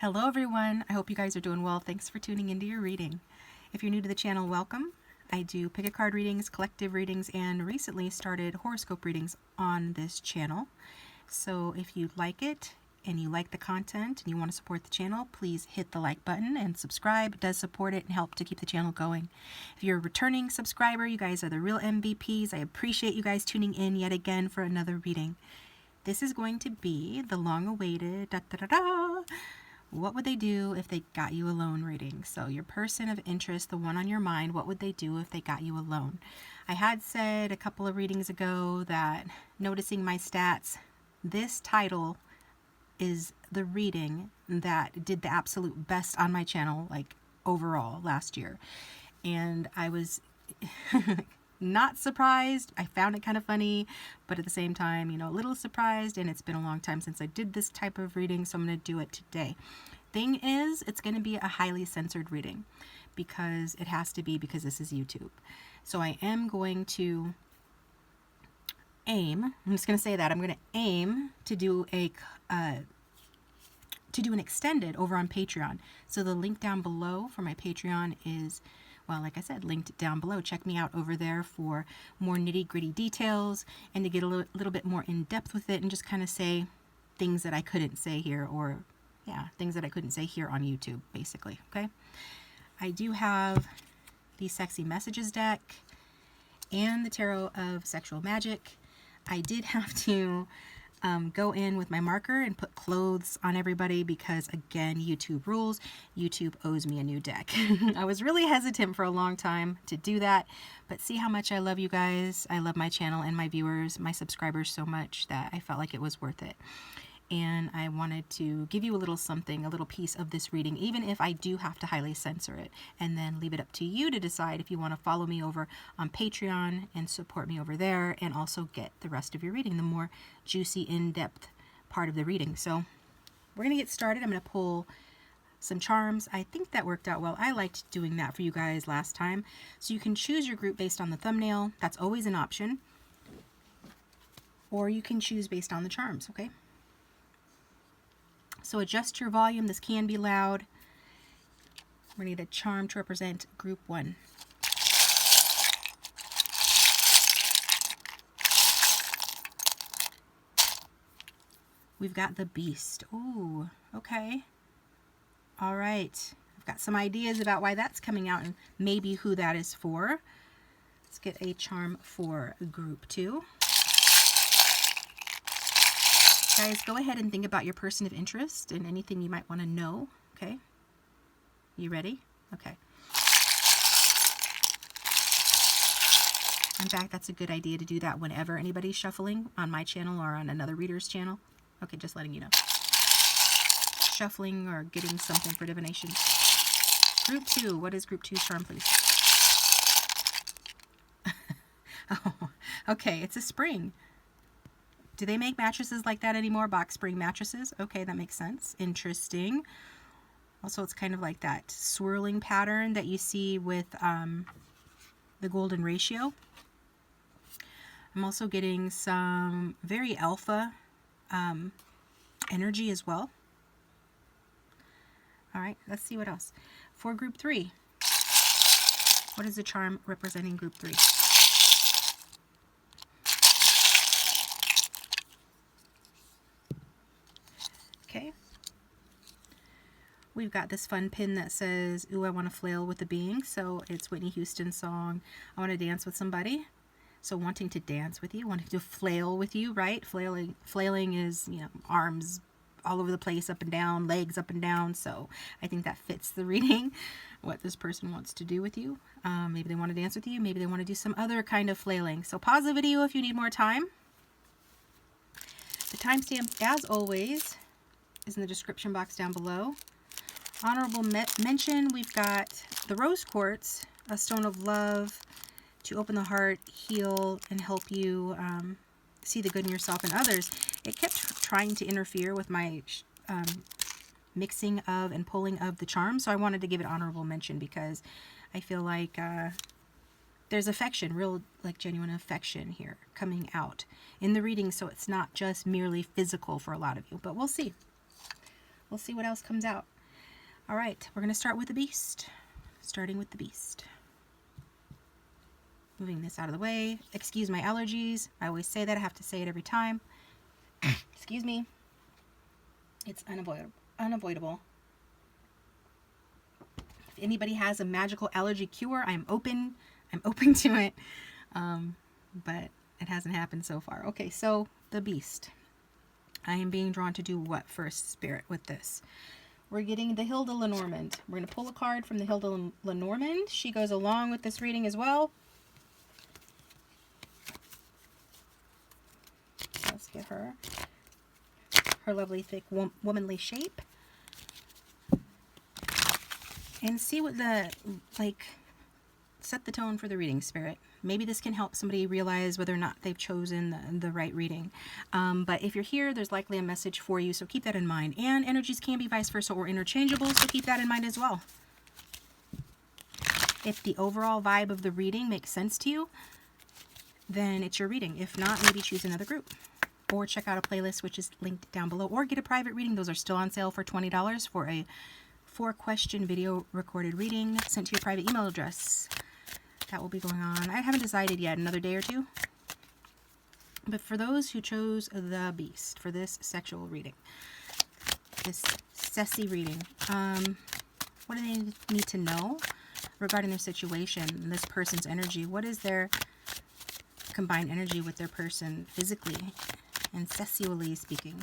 Hello everyone, I hope you guys are doing well. Thanks for tuning into your reading. If you're new to the channel, welcome. I do pick a card readings, collective readings, and recently started horoscope readings on this channel. So if you like it and you like the content and you want to support the channel, please hit the like button and subscribe. It does support it and help to keep the channel going. If you're a returning subscriber, you guys are the real MVPs. I appreciate you guys tuning in yet again for another reading. This is going to be the long-awaited what would they do if they got you alone reading. So your person of interest, the one on your mind, what would they do if they got you alone? I had said a couple of readings ago that noticing my stats, this title is the reading that did the absolute best on my channel, like overall last year. And I was not surprised. I found it kind of funny, but at the same time, a little surprised, and it's been a long time since I did this type of reading, so I'm going to do it today. Thing is, it's going to be a highly censored reading because it has to be, because this is YouTube. So I am going to aim, I'm just going to say that, I'm going to aim to do an extended over on Patreon. So the link down below for my Patreon is, well, like I said, linked down below. Check me out over there for more nitty-gritty details and to get a little bit more in depth with it and just kind of say things that I couldn't say here, or things that I couldn't say here on YouTube, basically. Okay, I do have the Sexy Messages deck and the Tarot of Sexual Magic. I did have to go in with my marker and put clothes on everybody because, again, YouTube rules. YouTube owes me a new deck. I was really hesitant for a long time to do that, but see how much I love you guys. I love my channel and my viewers, my subscribers so much that I felt like it was worth it. And I wanted to give you a little something, a little piece of this reading, even if I do have to highly censor it, and then leave it up to you to decide if you want to follow me over on Patreon and support me over there, and also get the rest of your reading, the more juicy, in-depth part of the reading. So we're going to get started. I'm going to pull some charms. I think that worked out well. I liked doing that for you guys last time. So you can choose your group based on the thumbnail. That's always an option. Or you can choose based on the charms, okay? So adjust your volume. This can be loud. We need a charm to represent group 1. We've got the Beast. Ooh, okay. All right. I've got some ideas about why that's coming out and maybe who that is for. Let's get a charm for group 2. Guys, go ahead and think about your person of interest and anything you might want to know, okay? You ready? Okay. In fact, that's a good idea to do that whenever anybody's shuffling on my channel or on another reader's channel. Okay, just letting you know. Shuffling or getting something for divination. Group 2, what is group 2's charm, please? Oh, okay, it's a spring. Do they make mattresses like that anymore? Box spring mattresses? Okay, that makes sense. Interesting. Also, it's kind of like that swirling pattern that you see with the golden ratio. I'm also getting some very alpha energy as well. All right, let's see what else. For group 3, what is the charm representing group 3? Okay. We've got this fun pin that says, ooh, I want to flail with a being. So it's Whitney Houston's song, I want to dance with somebody. So wanting to dance with you, wanting to flail with you, right? Flailing is, arms all over the place, up and down, legs up and down. So I think that fits the reading, what this person wants to do with you. Maybe they want to dance with you. Maybe they want to do some other kind of flailing. So pause the video if you need more time. The timestamp, as always, is in the description box down below. Honorable mention, we've got the rose quartz, a stone of love to open the heart, heal, and help you see the good in yourself and others. It kept trying to interfere with my mixing of and pulling of the charms, so I wanted to give it honorable mention because I feel like there's affection, real, like, genuine affection here coming out in the reading, so it's not just merely physical for a lot of you, but we'll see. we'll see what else comes out. All right, we're going to start with the beast. Starting with the beast. Moving this out of the way. Excuse my allergies. I always say that. I have to say it every time. Excuse me. It's unavoidable. If anybody has a magical allergy cure, I'm open to it. But it hasn't happened so far. Okay, so the beast. I am being drawn to do what first, Spirit, with this? We're getting the Hilda Lenormand. We're going to pull a card from the Hilda Lenormand. She goes along with this reading as well. Let's get her lovely, thick, womanly shape. And see what set the tone for the reading, Spirit. Maybe this can help somebody realize whether or not they've chosen the right reading. But if you're here, there's likely a message for you, so keep that in mind. And energies can be vice versa or interchangeable, so keep that in mind as well. If the overall vibe of the reading makes sense to you, then it's your reading. If not, maybe choose another group. Or check out a playlist, which is linked down below. Or get a private reading. Those are still on sale for $20 for a 4-question video recorded reading sent to your private email address. That will be going on. I haven't decided yet, another day or two. But for those who chose the beast for this sexual reading, this sassy reading, what do they need to know regarding their situation, this person's energy? What is their combined energy with their person physically and sexually speaking?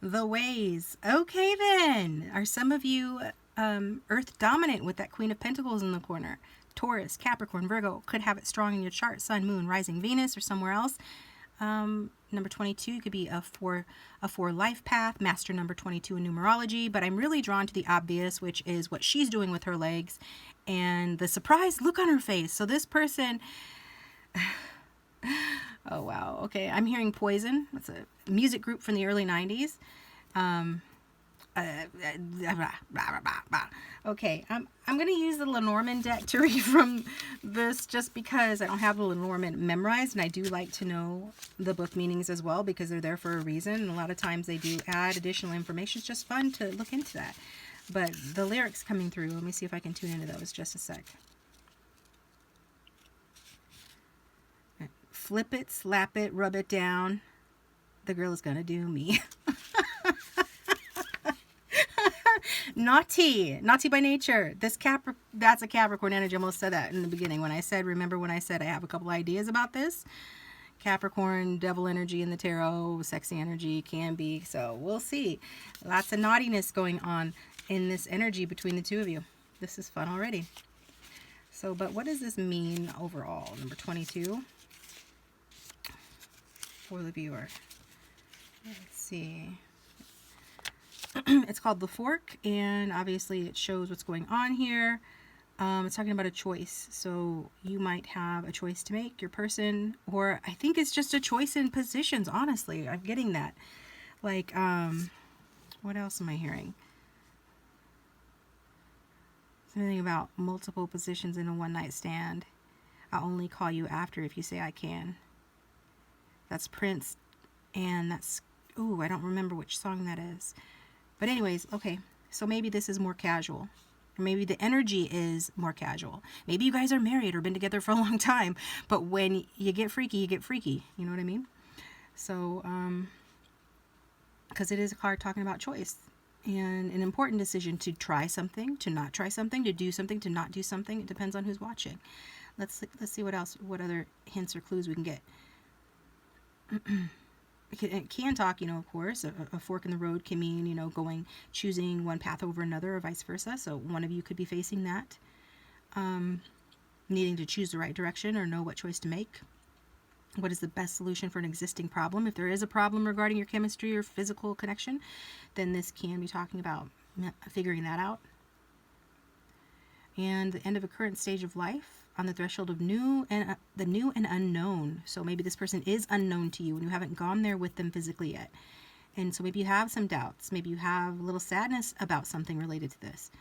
The ways. Okay then. Are some of you Earth dominant with that Queen of Pentacles in the corner? Taurus, Capricorn, Virgo. Could have it strong in your chart. Sun, Moon, Rising, Venus, or somewhere else. Number 22 could be a four life path. Master number 22 in numerology. But I'm really drawn to the obvious, which is what she's doing with her legs. And the surprised look on her face. So this person... Oh, wow. Okay, I'm hearing Poison. That's a music group from the early 90s. Okay, I'm going to use the Lenormand deck to read from this just because I don't have the Lenormand memorized, and I do like to know the book meanings as well because they're there for a reason, and a lot of times they do add additional information. It's just fun to look into that. But the lyrics coming through, let me see if I can tune into those just a sec. Flip it, slap it, rub it down. The girl is gonna do me. Naughty by nature. That's a Capricorn energy. I almost said that in the beginning when I said, remember when I said I have a couple ideas about this? Capricorn, devil energy in the tarot, sexy energy can be. So we'll see. Lots of naughtiness going on in this energy between the two of you. This is fun already. So, but what does this mean overall? Number 22. For the viewer. Let's see. It's called The Fork, and obviously it shows what's going on here. It's talking about a choice. So you might have a choice to make, your person, or I think it's just a choice in positions, honestly. I'm getting that. Like, what else am I hearing? Something about multiple positions in a one-night stand. I'll only call you after if you say I can. That's Prince, and that's, ooh, I don't remember which song that is. But anyways, okay, so maybe this is more casual. Or maybe the energy is more casual. Maybe you guys are married or been together for a long time, but when you get freaky, you get freaky. You know what I mean? So, because it is a card talking about choice. And an important decision to try something, to not try something, to do something, to not do something. It depends on who's watching. Let's see what else, what other hints or clues we can get. It can talk, of course, a fork in the road can mean, choosing one path over another or vice versa. So one of you could be facing that, needing to choose the right direction or know what choice to make. What is the best solution for an existing problem? If there is a problem regarding your chemistry or physical connection, then this can be talking about figuring that out. And the end of a current stage of life. On the threshold of the new and unknown. So maybe this person is unknown to you and you haven't gone there with them physically yet. And so maybe you have some doubts. Maybe you have a little sadness about something related to this.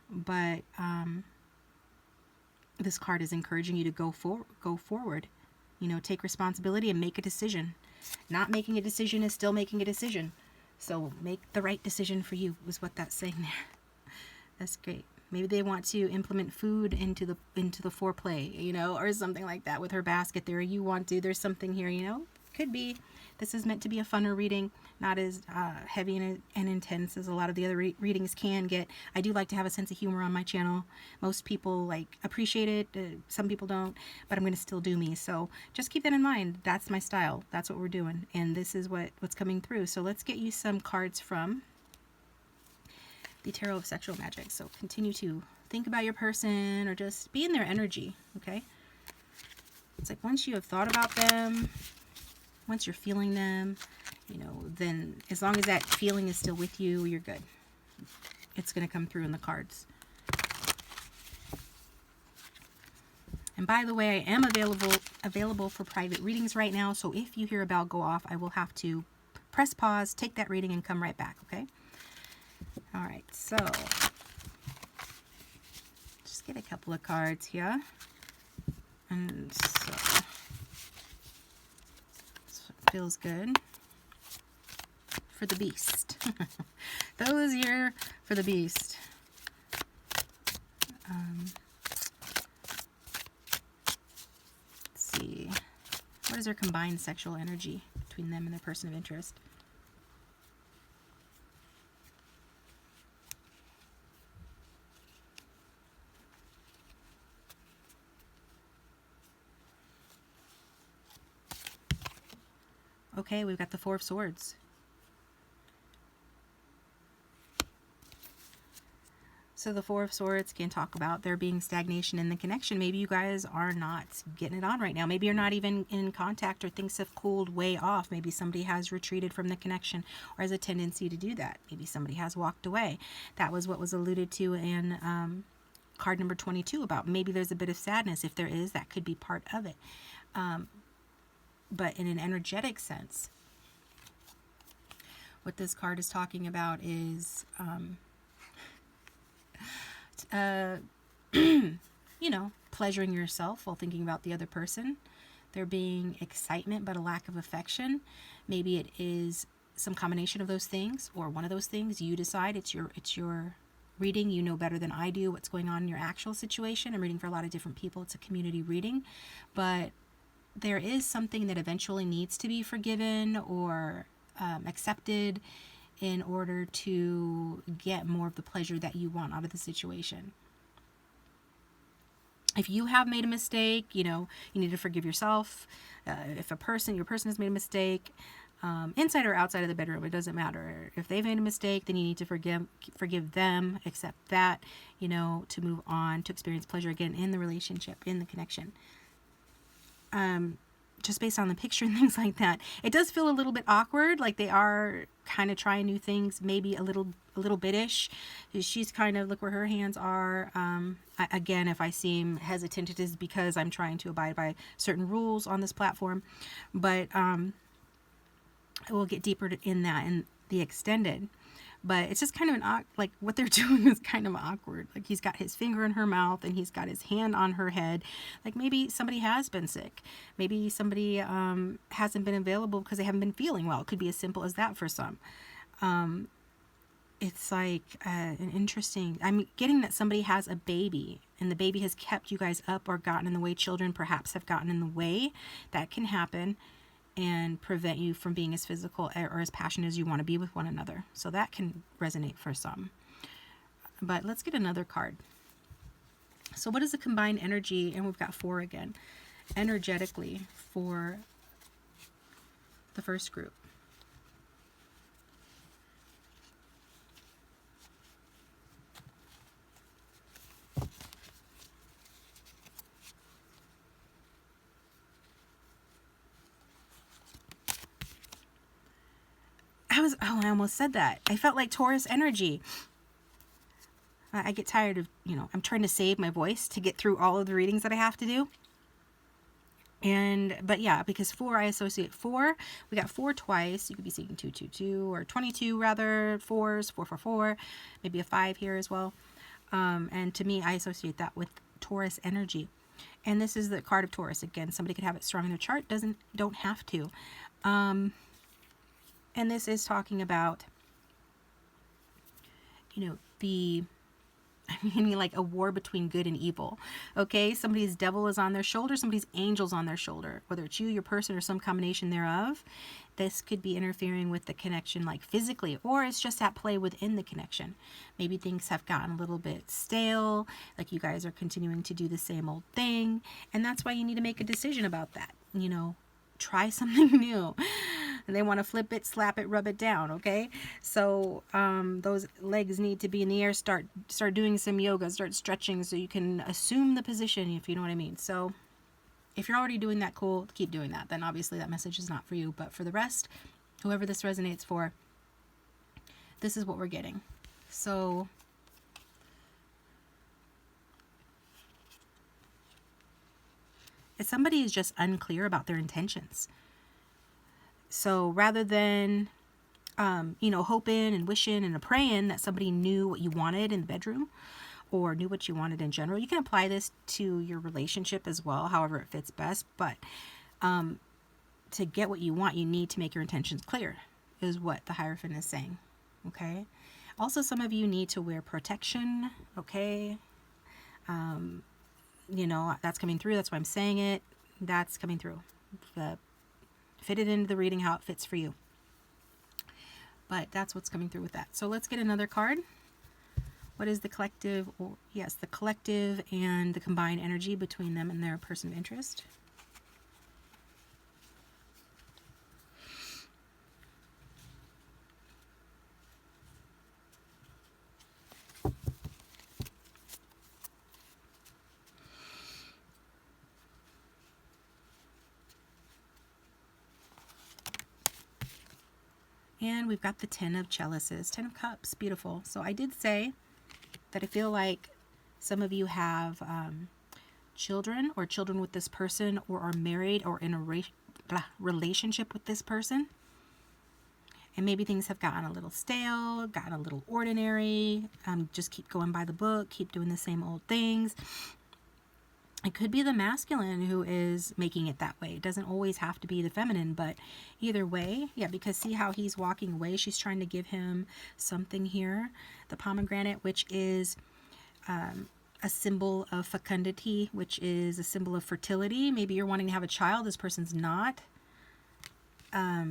But this card is encouraging you to go forward. You know, take responsibility and make a decision. Not making a decision is still making a decision. So make the right decision for you, was what that's saying there. That's great. Maybe they want to implement food into the foreplay, you know, or something like that with her basket there. You want to, there's something here, you know. Could be. This is meant to be a funner reading, not as heavy and intense as a lot of the other readings can get. I do like to have a sense of humor on my channel. Most people like appreciate it. Some people don't, but I'm going to still do me. So just keep that in mind. That's my style. That's what we're doing. And this is what's coming through. So let's get you some cards from the Tarot of Sexual Magic. So continue to think about your person or just be in their energy, okay? It's like once you have thought about them, once you're feeling them, you know, then as long as that feeling is still with you, you're good. It's going to come through in the cards. And by the way, I am available for private readings right now. So if you hear a bell go off, I will have to press pause, take that reading, and come right back, okay? All right, so just get a couple of cards here. And so feels good for the beast. Those here for the beast. Let's see. What is their combined sexual energy between them and their person of interest? Okay, we've got the Four of Swords. So the Four of Swords can talk about there being stagnation in the connection. Maybe you guys are not getting it on right now. Maybe you're not even in contact, or things have cooled way off. Maybe somebody has retreated from the connection or has a tendency to do that. Maybe somebody has walked away. That was what was alluded to in card number 22 about maybe there's a bit of sadness. If there is, that could be part of it. But in an energetic sense, what this card is talking about is, you know, pleasuring yourself while thinking about the other person. There being excitement, but a lack of affection. Maybe it is some combination of those things, or one of those things. You decide. It's your reading. You know better than I do what's going on in your actual situation. I'm reading for a lot of different people. It's a community reading, but there is something that eventually needs to be forgiven or accepted in order to get more of the pleasure that you want out of the situation. If you have made a mistake, you know, you need to forgive yourself. If your person has made a mistake, inside or outside of the bedroom, it doesn't matter. If they've made a mistake, then you need to forgive them, accept that, you know, to move on, to experience pleasure again in the relationship, in the connection. Just based on the picture and things like that, it does feel a little bit awkward, like they are kind of trying new things, maybe a little bitish. She's kind of, look where her hands are. Again, if I seem hesitant, it is because I'm trying to abide by certain rules on this platform, but we'll get deeper in that in the extended. But it's just kind of like what they're doing is kind of awkward. Like he's got his finger in her mouth and he's got his hand on her head. Like maybe somebody has been sick. Maybe somebody hasn't been available because they haven't been feeling well. It could be as simple as that for some. It's like an interesting, I'm getting that somebody has a baby and the baby has kept you guys up or gotten in the way. Children perhaps have gotten in the way. That can happen and prevent you from being as physical or as passionate as you want to be with one another. So that can resonate for some. But let's get another card. So what is the combined energy? And we've got 4 again. Energetically for the first group. I almost said that. I felt like Taurus energy. I get tired of, you know, I'm trying to save my voice to get through all of the readings that I have to do. But yeah, because 4, I associate 4. We got 4 twice. You could be seeing 222 or 22 rather, 4s, 444, maybe a 5 here as well. And to me, I associate that with Taurus energy. And this is the card of Taurus. Again, somebody could have it strong in their chart, don't have to. And this is talking about, meaning like a war between good and evil. Okay, somebody's devil is on their shoulder, somebody's angel's on their shoulder, whether it's you, your person, or some combination thereof. This could be interfering with the connection, like physically, or it's just at play within the connection. Maybe things have gotten a little bit stale, like you guys are continuing to do the same old thing, and that's why you need to make a decision about that. Try something new. They want to flip it, slap it, rub it down. Okay, so those legs need to be in the air. Start doing some yoga, start stretching, so you can assume the position, if you know what I mean. So if you're already doing that, cool, keep doing that. Then obviously that message is not for you. But for the rest, whoever this resonates for, this is what we're getting. So if somebody is just unclear about their intentions, so rather than hoping and wishing and praying that somebody knew what you wanted in the bedroom or knew what you wanted in general, you can apply this to your relationship as well, however it fits best. But to get what you want, you need to make your intentions clear, is what the Hierophant is saying. Okay. Also, some of you need to wear protection. Okay. That's coming through. That's why I'm saying it. That's coming through. Fit it into the reading how it fits for you. But that's what's coming through with that. So let's get another card. What is the collective, the collective and the combined energy between them and their person of interest? And we've got the 10 of chalices, 10 of cups, beautiful. So I did say that I feel like some of you have children with this person, or are married or in a relationship with this person. And maybe things have gotten a little stale, gotten a little ordinary. Just keep going by the book, keep doing the same old things. It could be the masculine who is making it that way. It doesn't always have to be the feminine, but either way, yeah, because see how he's walking away. She's trying to give him something here. The pomegranate, which is a symbol of fecundity, which is a symbol of fertility. Maybe you're wanting to have a child. This person's not.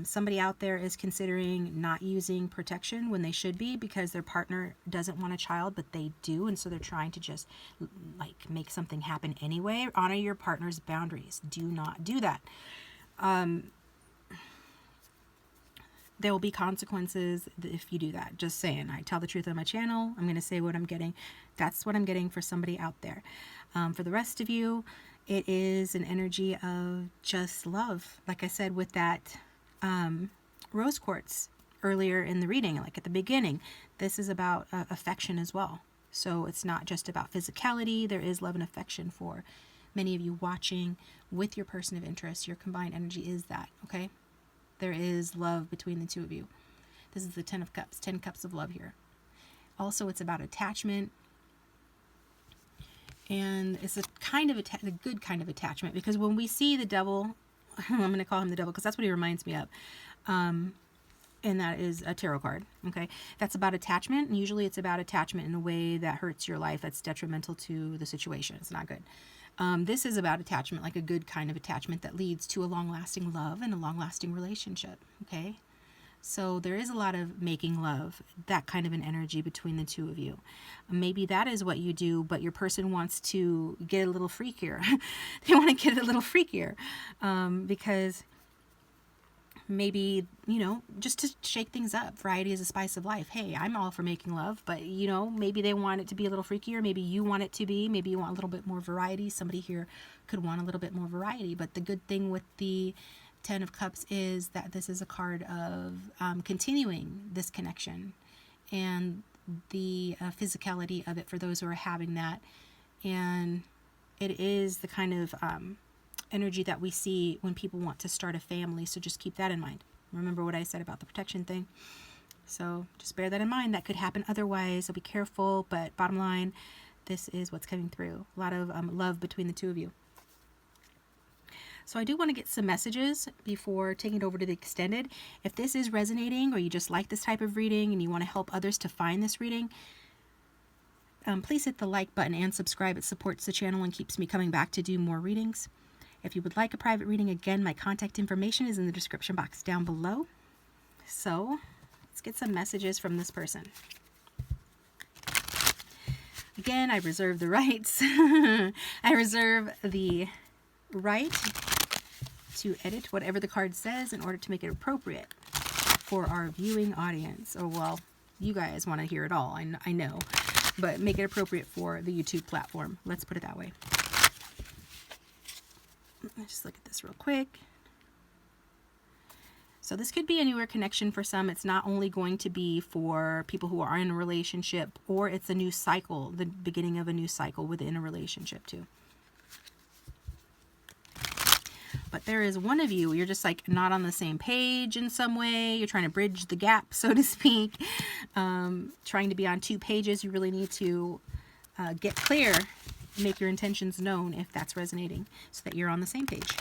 Somebody out there is considering not using protection when they should be, because their partner doesn't want a child, but they do. And so they're trying to just like make something happen anyway. Honor your partner's boundaries. Do not do that. There will be consequences if you do that. Just saying. I tell the truth on my channel. I'm going to say what I'm getting. That's what I'm getting for somebody out there. For the rest of you, it is an energy of just love. Like I said, with that rose quartz earlier in the reading, like at the beginning, this is about affection as well. So it's not just about physicality. There is love and affection for many of you watching with your person of interest. Your combined energy is that, okay? There is love between the two of you. This is the 10 of cups, 10 cups of love here. Also, it's about attachment. And it's a kind of a good kind of attachment, because when we see the devil, I'm going to call him the devil because that's what he reminds me of. And that is a tarot card. Okay. That's about attachment. And usually it's about attachment in a way that hurts your life. That's detrimental to the situation. It's not good. This is about attachment, like a good kind of attachment that leads to a long-lasting love and a long-lasting relationship. Okay. So there is a lot of making love, that kind of an energy between the two of you. Maybe that is what you do, but your person wants to get a little freakier. They want to get a little freakier because maybe, just to shake things up. Variety is a spice of life. Hey, I'm all for making love, but, maybe they want it to be a little freakier. Maybe you want it to be. Maybe you want a little bit more variety. Somebody here could want a little bit more variety. But the good thing with the 10 of Cups is that this is a card of continuing this connection and the physicality of it for those who are having that. And it is the kind of energy that we see when people want to start a family. So just keep that in mind. Remember what I said about the protection thing. So just bear that in mind. That could happen otherwise, so be careful. But bottom line, this is what's coming through. A lot of love between the two of you. So I do want to get some messages before taking it over to the extended. If this is resonating, or you just like this type of reading and you want to help others to find this reading, please hit the like button and subscribe. It supports the channel and keeps me coming back to do more readings. If you would like a private reading, again, my contact information is in the description box down below. So let's get some messages from this person. Again, I reserve the rights. I reserve the right to edit whatever the card says in order to make it appropriate for our viewing audience. Oh, well, you guys want to hear it all, I know, but make it appropriate for the YouTube platform. Let's put it that way. Let's just look at this real quick. So this could be a newer connection for some. It's not only going to be for people who are in a relationship, or it's a new cycle, the beginning of a new cycle within a relationship too. But there is one of you, you're just like not on the same page in some way. You're trying to bridge the gap, so to speak. Trying to be on two pages. You really need to get clear, make your intentions known if that's resonating, so that you're on the same page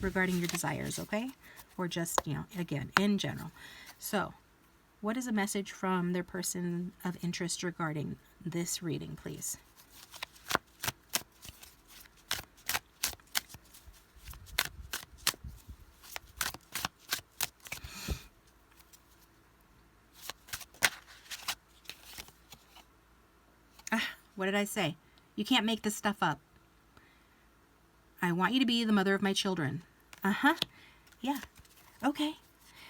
regarding your desires, okay? Or just, you know, again, in general. So what is a message from their person of interest regarding this reading, please? What did I say? You can't make this stuff up. I want you to be the mother of my children. Yeah. Okay.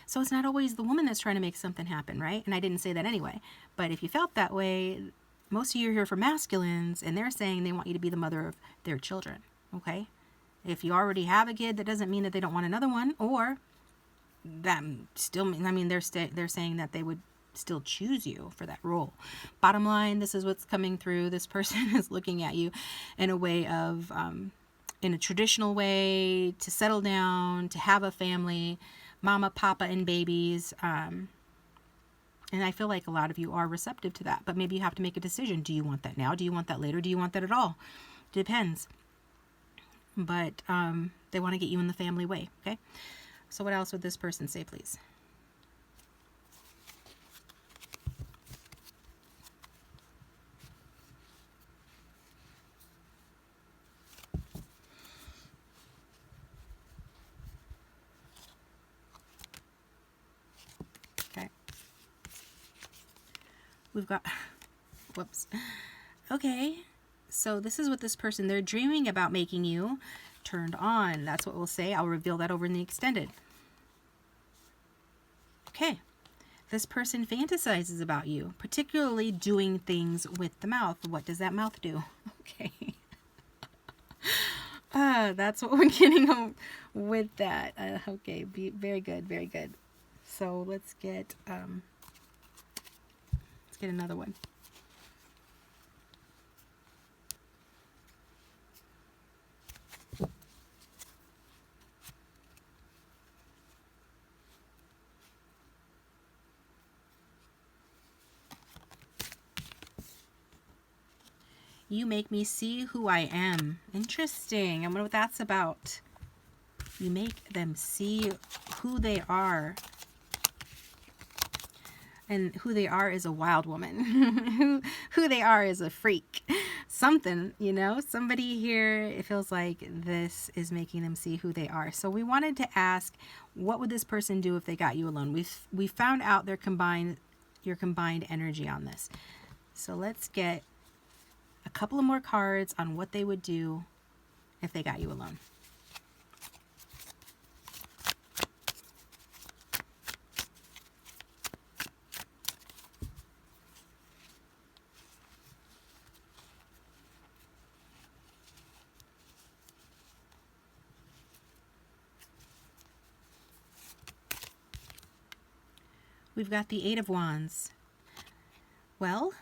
So it's not always the woman that's trying to make something happen, right? And I didn't say that anyway. But if you felt that way, most of you are here for masculines, and they're saying they want you to be the mother of their children. Okay? If you already have a kid, that doesn't mean that they don't want another one, or that still, I mean, they're saying that they would still choose you for that role. Bottom line, this is what's coming through. This person is looking at you in a way of, in a traditional way, to settle down, to have a family, mama, papa, and babies. And I feel like a lot of you are receptive to that, but maybe you have to make a decision. Do you want that now? Do you want that later? Do you want that at all? Depends. But they want to get you in the family way, okay? So what else would this person say, please? We've got, whoops. Okay, so this is what this person, they're dreaming about making you turned on. That's what we'll say. I'll reveal that over in the extended. Okay, this person fantasizes about you, particularly doing things with the mouth. What does that mouth do? Okay. That's what we're getting with that. Okay, very good, very good. So let's get another one. You make me see who I am. Interesting. I wonder what that's about. You make them see who they are. And who they are is a wild woman. who they are is a freak. Something, you know, somebody here, it feels like this is making them see who they are. So we wanted to ask, what would this person do if they got you alone? We found out your combined energy on this. So let's get a couple of more cards on what they would do if they got you alone. We've got the Eight of Wands. Well,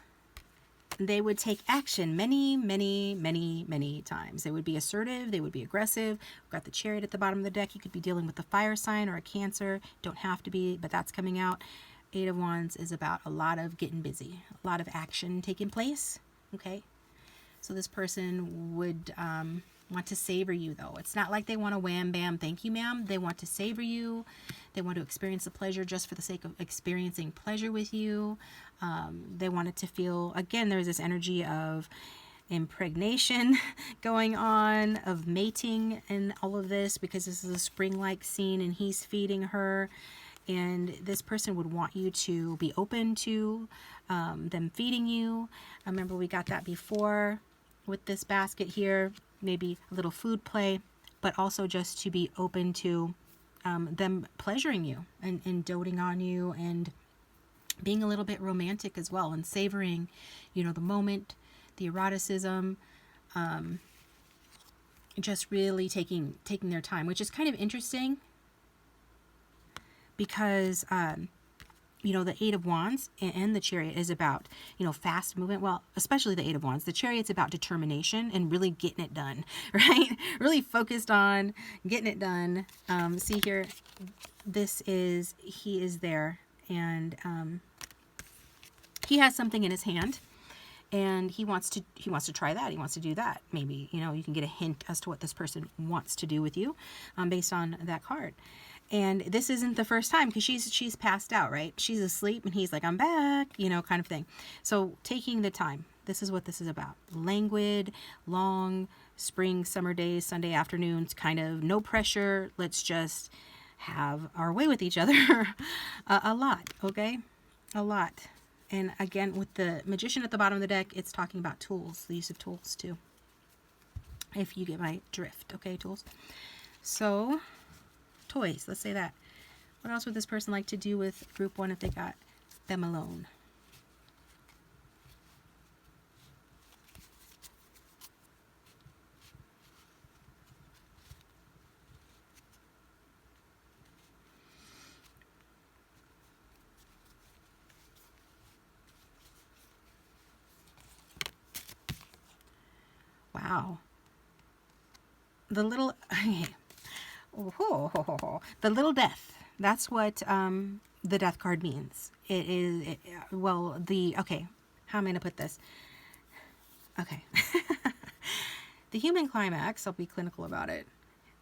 they would take action many, many, many, many times. They would be assertive. They would be aggressive. We've got the Chariot at the bottom of the deck. You could be dealing with a fire sign or a Cancer. Don't have to be, but that's coming out. Eight of Wands is about a lot of getting busy, a lot of action taking place. Okay. So this person would want to savor you, though. It's not like they want to wham, bam, thank you, ma'am. They want to savor you. They want to experience the pleasure just for the sake of experiencing pleasure with you. They want it to feel, again, there's this energy of impregnation going on, of mating and all of this, because this is a spring-like scene and he's feeding her. And this person would want you to be open to them feeding you. I remember we got that before with this basket here, maybe a little food play, but also just to be open to them pleasuring you and doting on you and being a little bit romantic as well and savoring, you know, the moment, the eroticism, just really taking their time, which is kind of interesting because, you know, the Eight of Wands and the Chariot is about, you know, fast movement. Well, especially the Eight of Wands. The Chariot's about determination and really getting it done, right? Really focused on getting it done. See here, he is there and he has something in his hand and he wants to try that. He wants to do that. Maybe, you know, you can get a hint as to what this person wants to do with you based on that card. And this isn't the first time because she's passed out, right? She's asleep and he's like, I'm back, you know, kind of thing. So taking the time, this is what this is about. Languid, long, spring, summer days, Sunday afternoons, kind of no pressure. Let's just have our way with each other a lot, okay? A lot. And again, with the Magician at the bottom of the deck, it's talking about tools, the use of tools too. If you get my drift, okay, tools. So toys, let's say that. What else would this person like to do with group one if they got them alone? Wow. The little... the little death. That's what the death card means. It is, okay, how am I going to put this? Okay. The human climax, I'll be clinical about it,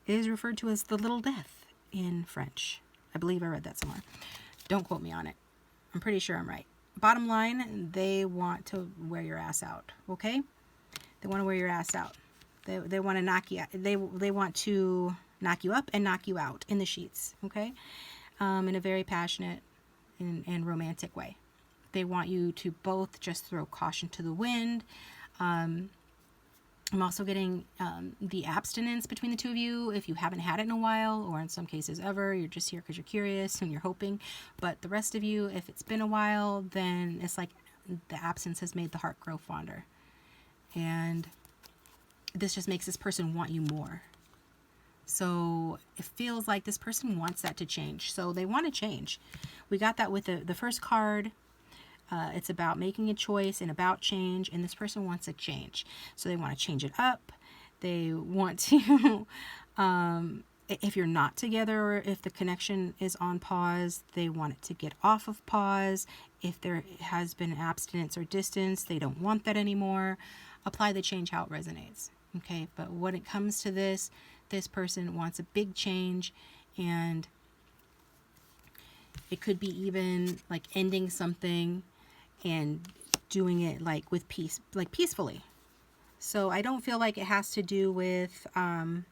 is referred to as the little death in French. I believe I read that somewhere. Don't quote me on it. I'm pretty sure I'm right. Bottom line, they want to wear your ass out, okay? They want to wear your ass out. They want to knock you out. They want to knock you up and knock you out in the sheets, okay? In a very passionate and romantic way. They want you to both just throw caution to the wind. I'm also getting the abstinence between the two of you if you haven't had it in a while, or in some cases ever. You're just here because you're curious and you're hoping. But the rest of you, if it's been a while, then it's like the absence has made the heart grow fonder. And this just makes this person want you more. So it feels like this person wants that to change. So they want to change. We got that with the first card. It's about making a choice and about change. And this person wants a change. So they want to change it up. They want to, if you're not together or if the connection is on pause, they want it to get off of pause. If there has been abstinence or distance, they don't want that anymore. Apply the change how it resonates. Okay, but when it comes to this person wants a big change, and it could be even like ending something and doing it like with peace, like peacefully. So I don't feel like it has to do with, I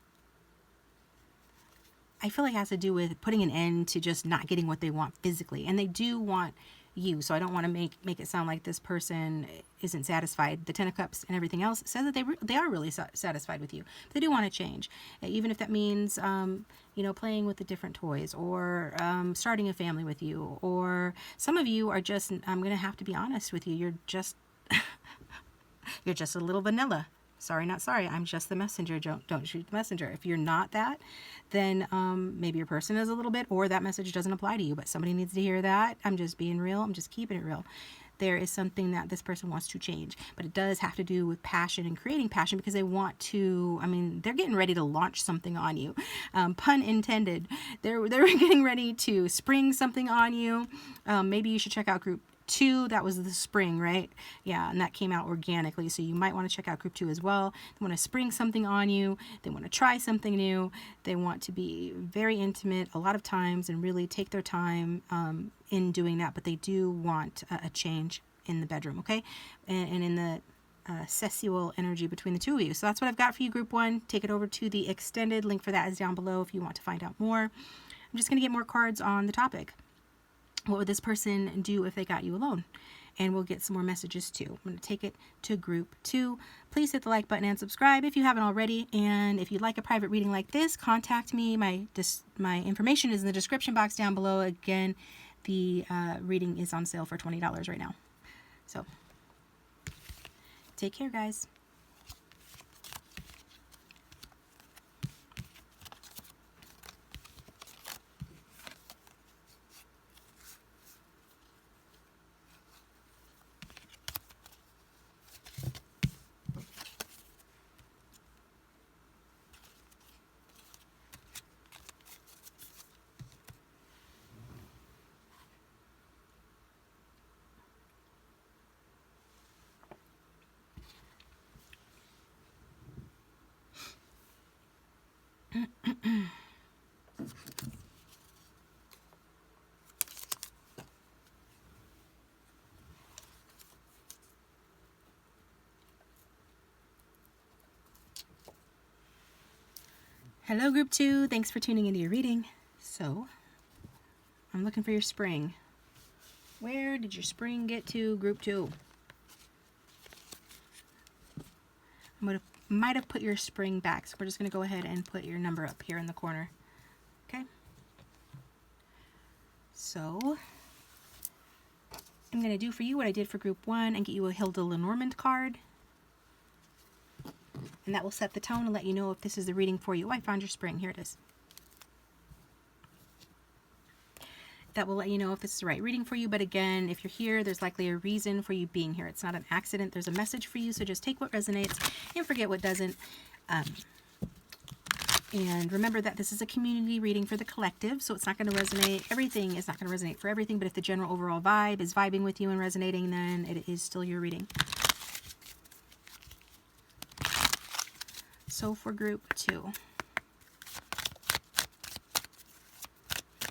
feel like it has to do with putting an end to just not getting what they want physically. And they do want you. So I don't want to make it sound like this person isn't satisfied. The Ten of Cups and everything else says that they are really satisfied with you. But they do want to change, even if that means playing with the different toys, or starting a family with you. Or some of you are just, I'm gonna have to be honest with you, you're just you're just a little vanilla. Sorry, not sorry. I'm just the messenger. Don't shoot the messenger. If you're not that, then maybe your person is a little bit, or that message doesn't apply to you, but somebody needs to hear that. I'm just being real. I'm just keeping it real. there is something that this person wants to change. But it does have to do with passion and creating passion, because they want to, I mean, they're getting ready to launch something on you. Pun intended. They're getting ready to spring something on you. Maybe you should check out group 2. That was the spring, right? Yeah, and that came out organically, so you might want to check out group 2 as well. They want to spring something on you. They want to try something new. They want to be very intimate a lot of times and really take their time in doing that, but they do want a change in the bedroom, okay? And in the sexual energy between the two of you. So that's what I've got for you, group 1. Take it over to the extended. Link for that is down below if you want to find out more. I'm just going to get more cards on the topic. What would this person do if they got you alone? And we'll get some more messages too. I'm going to take it to group 2. Please hit the like button and subscribe if you haven't already. And if you'd like a private reading like this, contact me. My information is in the description box down below. Again, the reading is on sale for $20 right now. So take care, guys. Hello, group 2. Thanks for tuning into your reading. So, I'm looking for your spring. Where did your spring get to, group 2? Might have put your spring back, so we're just going to go ahead and put your number up here in the corner. Okay? So, I'm going to do for you what I did for group 1 and get you a Hilda Lenormand card. And that will set the tone and let you know if this is the reading for you. Oh, I found your spring. Here it is. That will let you know if this is the right reading for you. But again, if you're here, there's likely a reason for you being here. It's not an accident. There's a message for you. So just take what resonates and forget what doesn't. And remember that this is a community reading for the collective. So it's not going to resonate. Everything is not going to resonate for everything. But if the general overall vibe is vibing with you and resonating, then it is still your reading. So for group 2,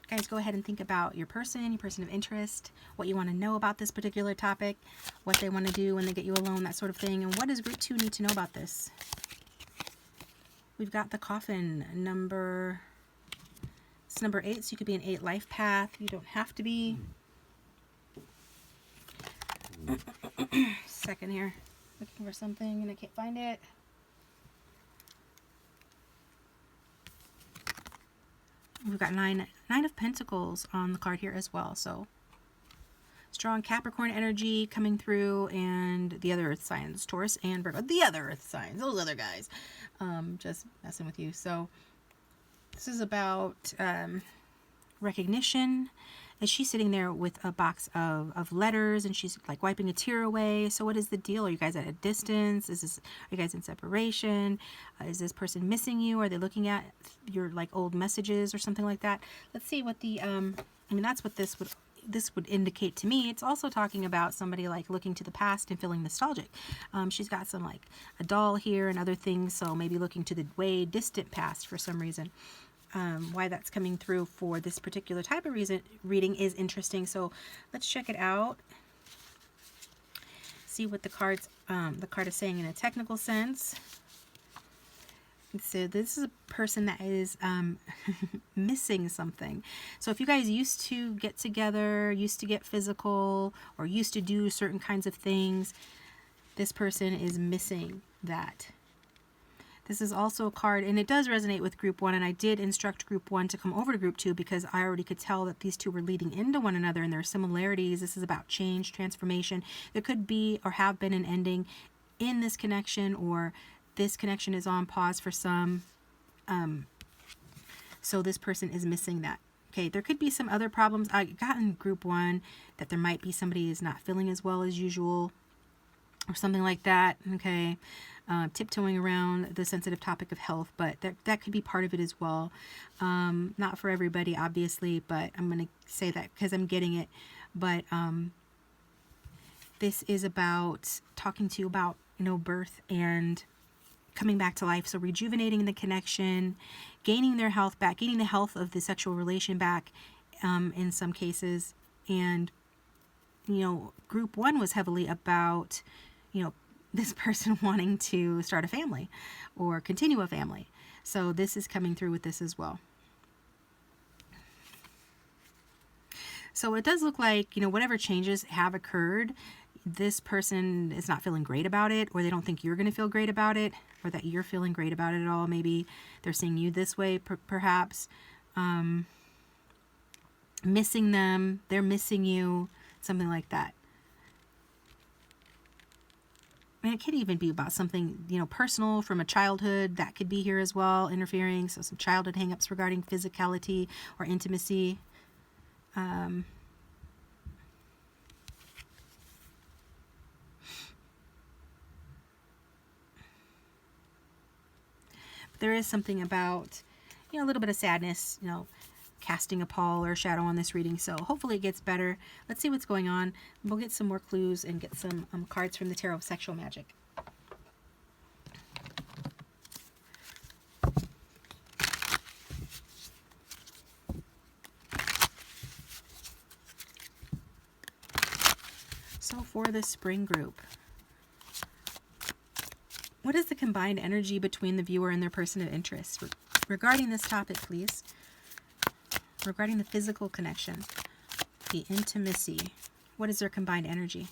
guys, go ahead and think about your person of interest, what you want to know about this particular topic, what they want to do when they get you alone, that sort of thing. And what does group 2 need to know about this? We've got the coffin number. It's number 8, so you could be an 8 life path. You don't have to be. Second here, looking for something and I can't find it. We've got nine of Pentacles on the card here as well. So strong Capricorn energy coming through, and the other earth signs, Taurus and Virgo. The other earth signs, those other guys. Just messing with you. So this is about recognition. And she's sitting there with a box of letters, and she's like wiping a tear away. So what is the deal? Are you guys at a distance? Are you guys in separation? Is this person missing you? Are they looking at your like old messages or something like that? Let's see what the I mean, that's what this would indicate to me. It's also talking about somebody like looking to the past and feeling nostalgic. She's got some like a doll here and other things, so maybe looking to the way distant past for some reason. Why that's coming through for this particular type of reading is interesting. So let's check it out. See what the card is saying in a technical sense. So this is a person that is missing something. So if you guys used to get together, used to get physical, or used to do certain kinds of things, this person is missing that. This is also a card, and it does resonate with group 1, and I did instruct group 1 to come over to group 2 because I already could tell that these two were leading into one another and there are similarities. This is about change, transformation. There could be or have been an ending in this connection, or this connection is on pause for some. So this person is missing that Okay, there could be some other problems. I got in group 1 that there might be somebody who's not feeling as well as usual or something like that. Okay, tiptoeing around the sensitive topic of health, but that could be part of it as well. Not for everybody, obviously, but I'm going to say that because I'm getting it. But this is about talking to you about, birth and coming back to life. So rejuvenating the connection, gaining their health back, gaining the health of the sexual relation back in some cases. And, group 1 was heavily about, this person wanting to start a family or continue a family. So this is coming through with this as well. So it does look like, whatever changes have occurred, this person is not feeling great about it, or they don't think you're going to feel great about it, or that you're feeling great about it at all. Maybe they're seeing you this way, perhaps. Missing them, they're missing you, something like that. And it could even be about something, personal from a childhood. That could be here as well, interfering. So some childhood hangups regarding physicality or intimacy. There is something about, a little bit of sadness, casting a pall or shadow on this reading. So hopefully it gets better. Let's see what's going on. We'll get some more clues and get some cards from the Tarot of Sexual Magic. So for the spring group, what is the combined energy between the viewer and their person of interest? Regarding this topic, please. Regarding the physical connection, the intimacy, what is their combined energy?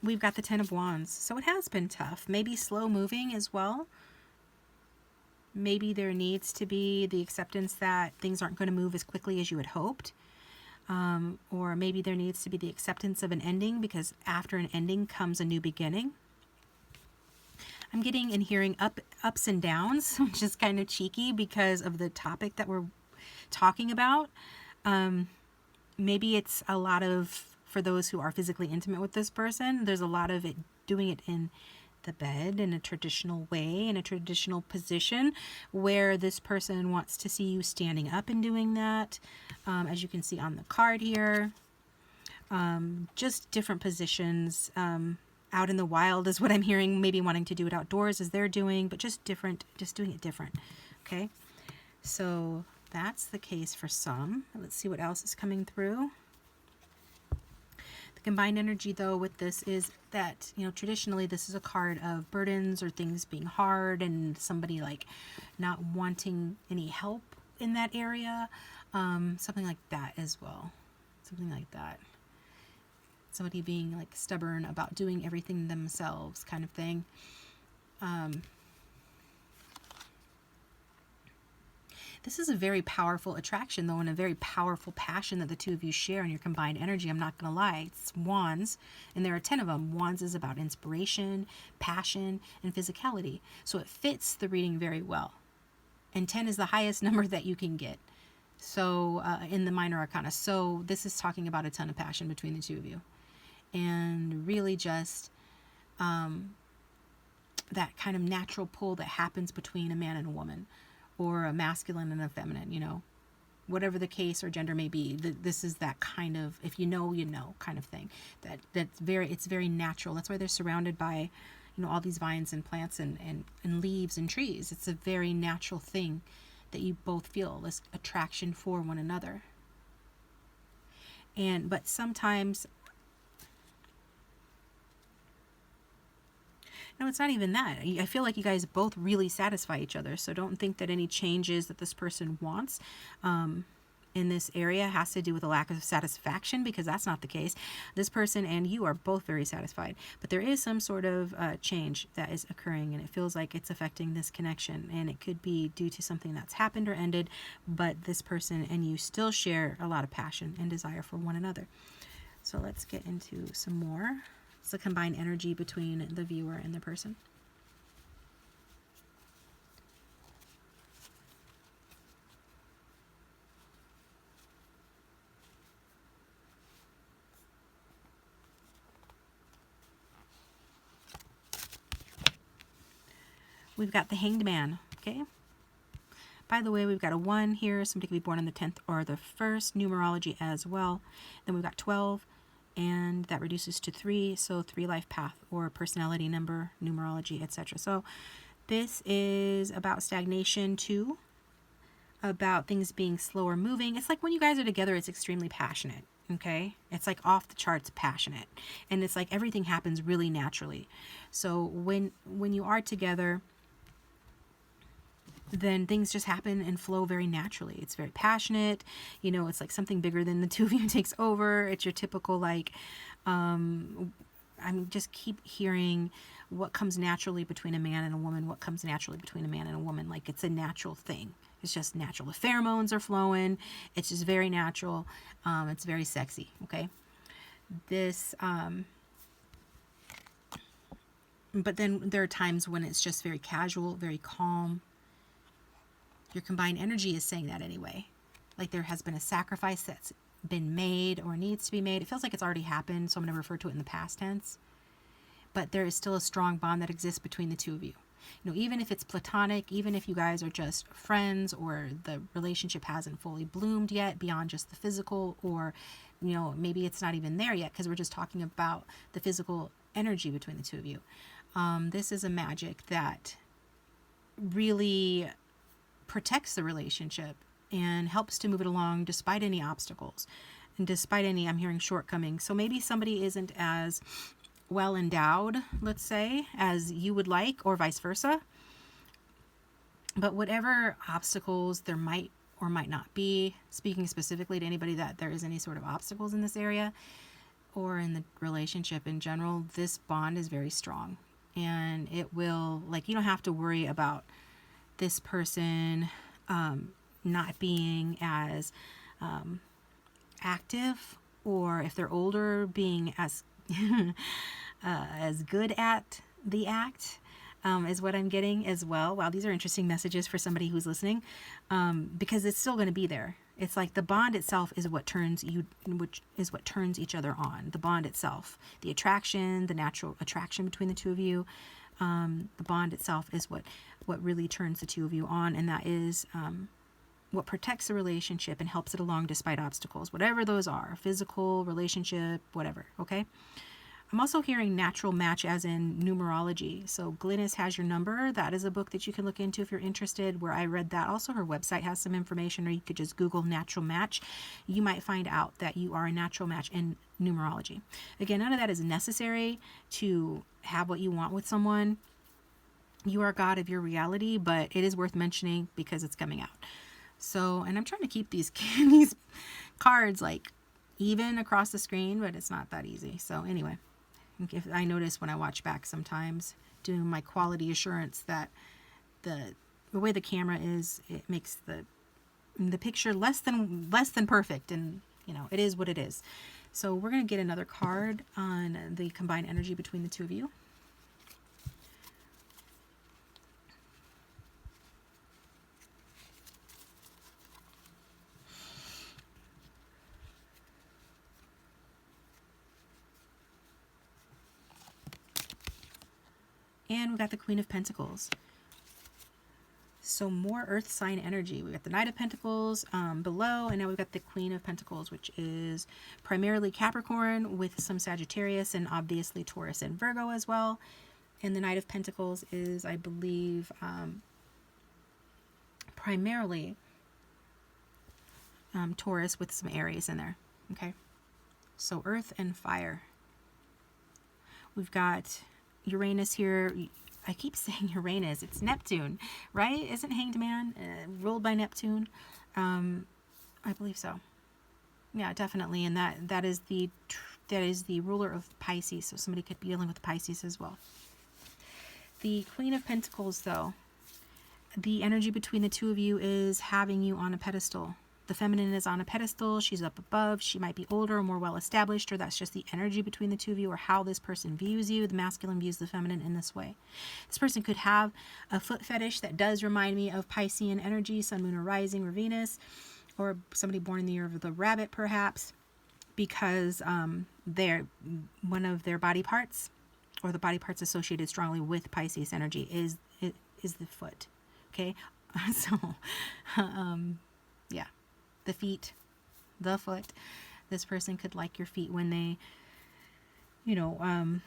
We've got the Ten of Wands. So it has been tough. Maybe slow moving as well. Maybe there needs to be the acceptance that things aren't going to move as quickly as you had hoped. Or maybe there needs to be the acceptance of an ending, because after an ending comes a new beginning. I'm getting and hearing ups and downs, which is kind of cheeky because of the topic that we're talking about. Maybe it's a lot of, for those who are physically intimate with this person, there's a lot of it doing it in the bed in a traditional way, in a traditional position, where this person wants to see you standing up and doing that. As you can see on the card here, just different positions. Out in the wild is what I'm hearing, maybe wanting to do it outdoors as they're doing, but just different, just doing it different. Okay, so that's the case for some. Let's see what else is coming through. The combined energy, though, with this is that, traditionally this is a card of burdens or things being hard and somebody like not wanting any help in that area. Something like that as well. Something like that. Somebody being like stubborn about doing everything themselves, kind of thing. This is a very powerful attraction, though, and a very powerful passion that the two of you share in your combined energy. I'm not going to lie. It's Wands, and there are 10 of them. Wands is about inspiration, passion, and physicality. So it fits the reading very well. And 10 is the highest number that you can get. So in the minor arcana. So this is talking about a ton of passion between the two of you. And really just that kind of natural pull that happens between a man and a woman, or a masculine and a feminine, whatever the case or gender may be. This is that kind of, if you know, kind of thing. It's very natural. That's why they're surrounded by, all these vines and plants and leaves and trees. It's a very natural thing that you both feel, this attraction for one another. But sometimes, no, it's not even that. I feel like you guys both really satisfy each other. So don't think that any changes that this person wants in this area has to do with a lack of satisfaction, because that's not the case. This person and you are both very satisfied, but there is some sort of change that is occurring, and it feels like it's affecting this connection, and it could be due to something that's happened or ended, but this person and you still share a lot of passion and desire for one another. So let's get into some more. It's a combined energy between the viewer and the person. We've got the Hanged Man, okay? By the way, we've got a 1 here. Somebody could be born on the 10th or the 1st, numerology as well. Then we've got 12, and that reduces to 3, so 3 life path or personality number, numerology, etc. So this is about stagnation too, about things being slower moving. It's like when you guys are together, it's extremely passionate, okay? It's like off the charts passionate, and it's like everything happens really naturally. So when you are together, then things just happen and flow very naturally. It's very passionate. You know, it's like something bigger than the two of you takes over. It's your typical, like, I mean, just keep hearing what comes naturally between a man and a woman, what comes naturally between a man and a woman. Like, it's a natural thing. It's just natural. The pheromones are flowing. It's just very natural. It's very sexy, okay? This, but then there are times when it's just very casual, very calm. Your combined energy is saying that anyway. Like there has been a sacrifice that's been made or needs to be made. It feels like it's already happened, so I'm going to refer to it in the past tense. But there is still a strong bond that exists between the two of you. You know, even if it's platonic, even if you guys are just friends or the relationship hasn't fully bloomed yet beyond just the physical, or, you know, maybe it's not even there yet because we're just talking about the physical energy between the two of you. This is a magic that really protects the relationship and helps to move it along despite any obstacles and despite any, I'm hearing, shortcomings. So maybe somebody isn't as well endowed, let's say, as you would like, or vice versa. But whatever obstacles there might or might not be, speaking specifically to anybody that there is any sort of obstacles in this area or in the relationship in general, this bond is very strong. And it will, like, you don't have to worry about this person not being as active, or if they're older, being as as good at the act, is what I'm getting as well. Wow, these are interesting messages for somebody who's listening, because it's still going to be there. It's like the bond itself is what turns you, which is what turns each other on. The bond itself, the attraction, the natural attraction between the two of you. The bond itself is what really turns the two of you on, and that is what protects the relationship and helps it along despite obstacles, whatever those are, physical, relationship, whatever, okay? I'm also hearing natural match as in numerology. So Glynis Has Your Number. That is a book that you can look into if you're interested, where I read that. Also, her website has some information, or you could just Google natural match. You might find out that you are a natural match in numerology. Again, none of that is necessary to have what you want with someone. You are God of your reality, but it is worth mentioning because it's coming out. So, and I'm trying to keep these cards like even across the screen, but it's not that easy. So anyway, if I notice when I watch back sometimes doing my quality assurance that the way the camera is, it makes the picture less than perfect, and you know, it is what it is. So we're going to get another card on the combined energy between the two of you. And we got the Queen of Pentacles. So more earth sign energy. We got the Knight of Pentacles below, and now we've got the Queen of Pentacles, which is primarily Capricorn with some Sagittarius and obviously Taurus and Virgo as well. And the Knight of Pentacles is, I believe, primarily Taurus with some Aries in there. Okay, so earth and fire. We've got Uranus here. I keep saying Uranus. It's Neptune, right? Isn't Hanged Man ruled by Neptune? I believe so. Yeah, definitely. And that is the ruler of Pisces. So somebody could be dealing with Pisces as well. The Queen of Pentacles, though, the energy between the two of you is having you on a pedestal. The feminine is on a pedestal. She's up above. She might be older or more well established, or that's just the energy between the two of you, or how this person views you. The masculine views the feminine in this way. This person could have a foot fetish that does remind me of Piscean energy, Sun, Moon, or Rising, or Venus, or somebody born in the year of the rabbit, perhaps, because they're one of their body parts, or the body parts associated strongly with Pisces energy, is the foot. Okay, so yeah, the feet, the foot. This person could like your feet when they, all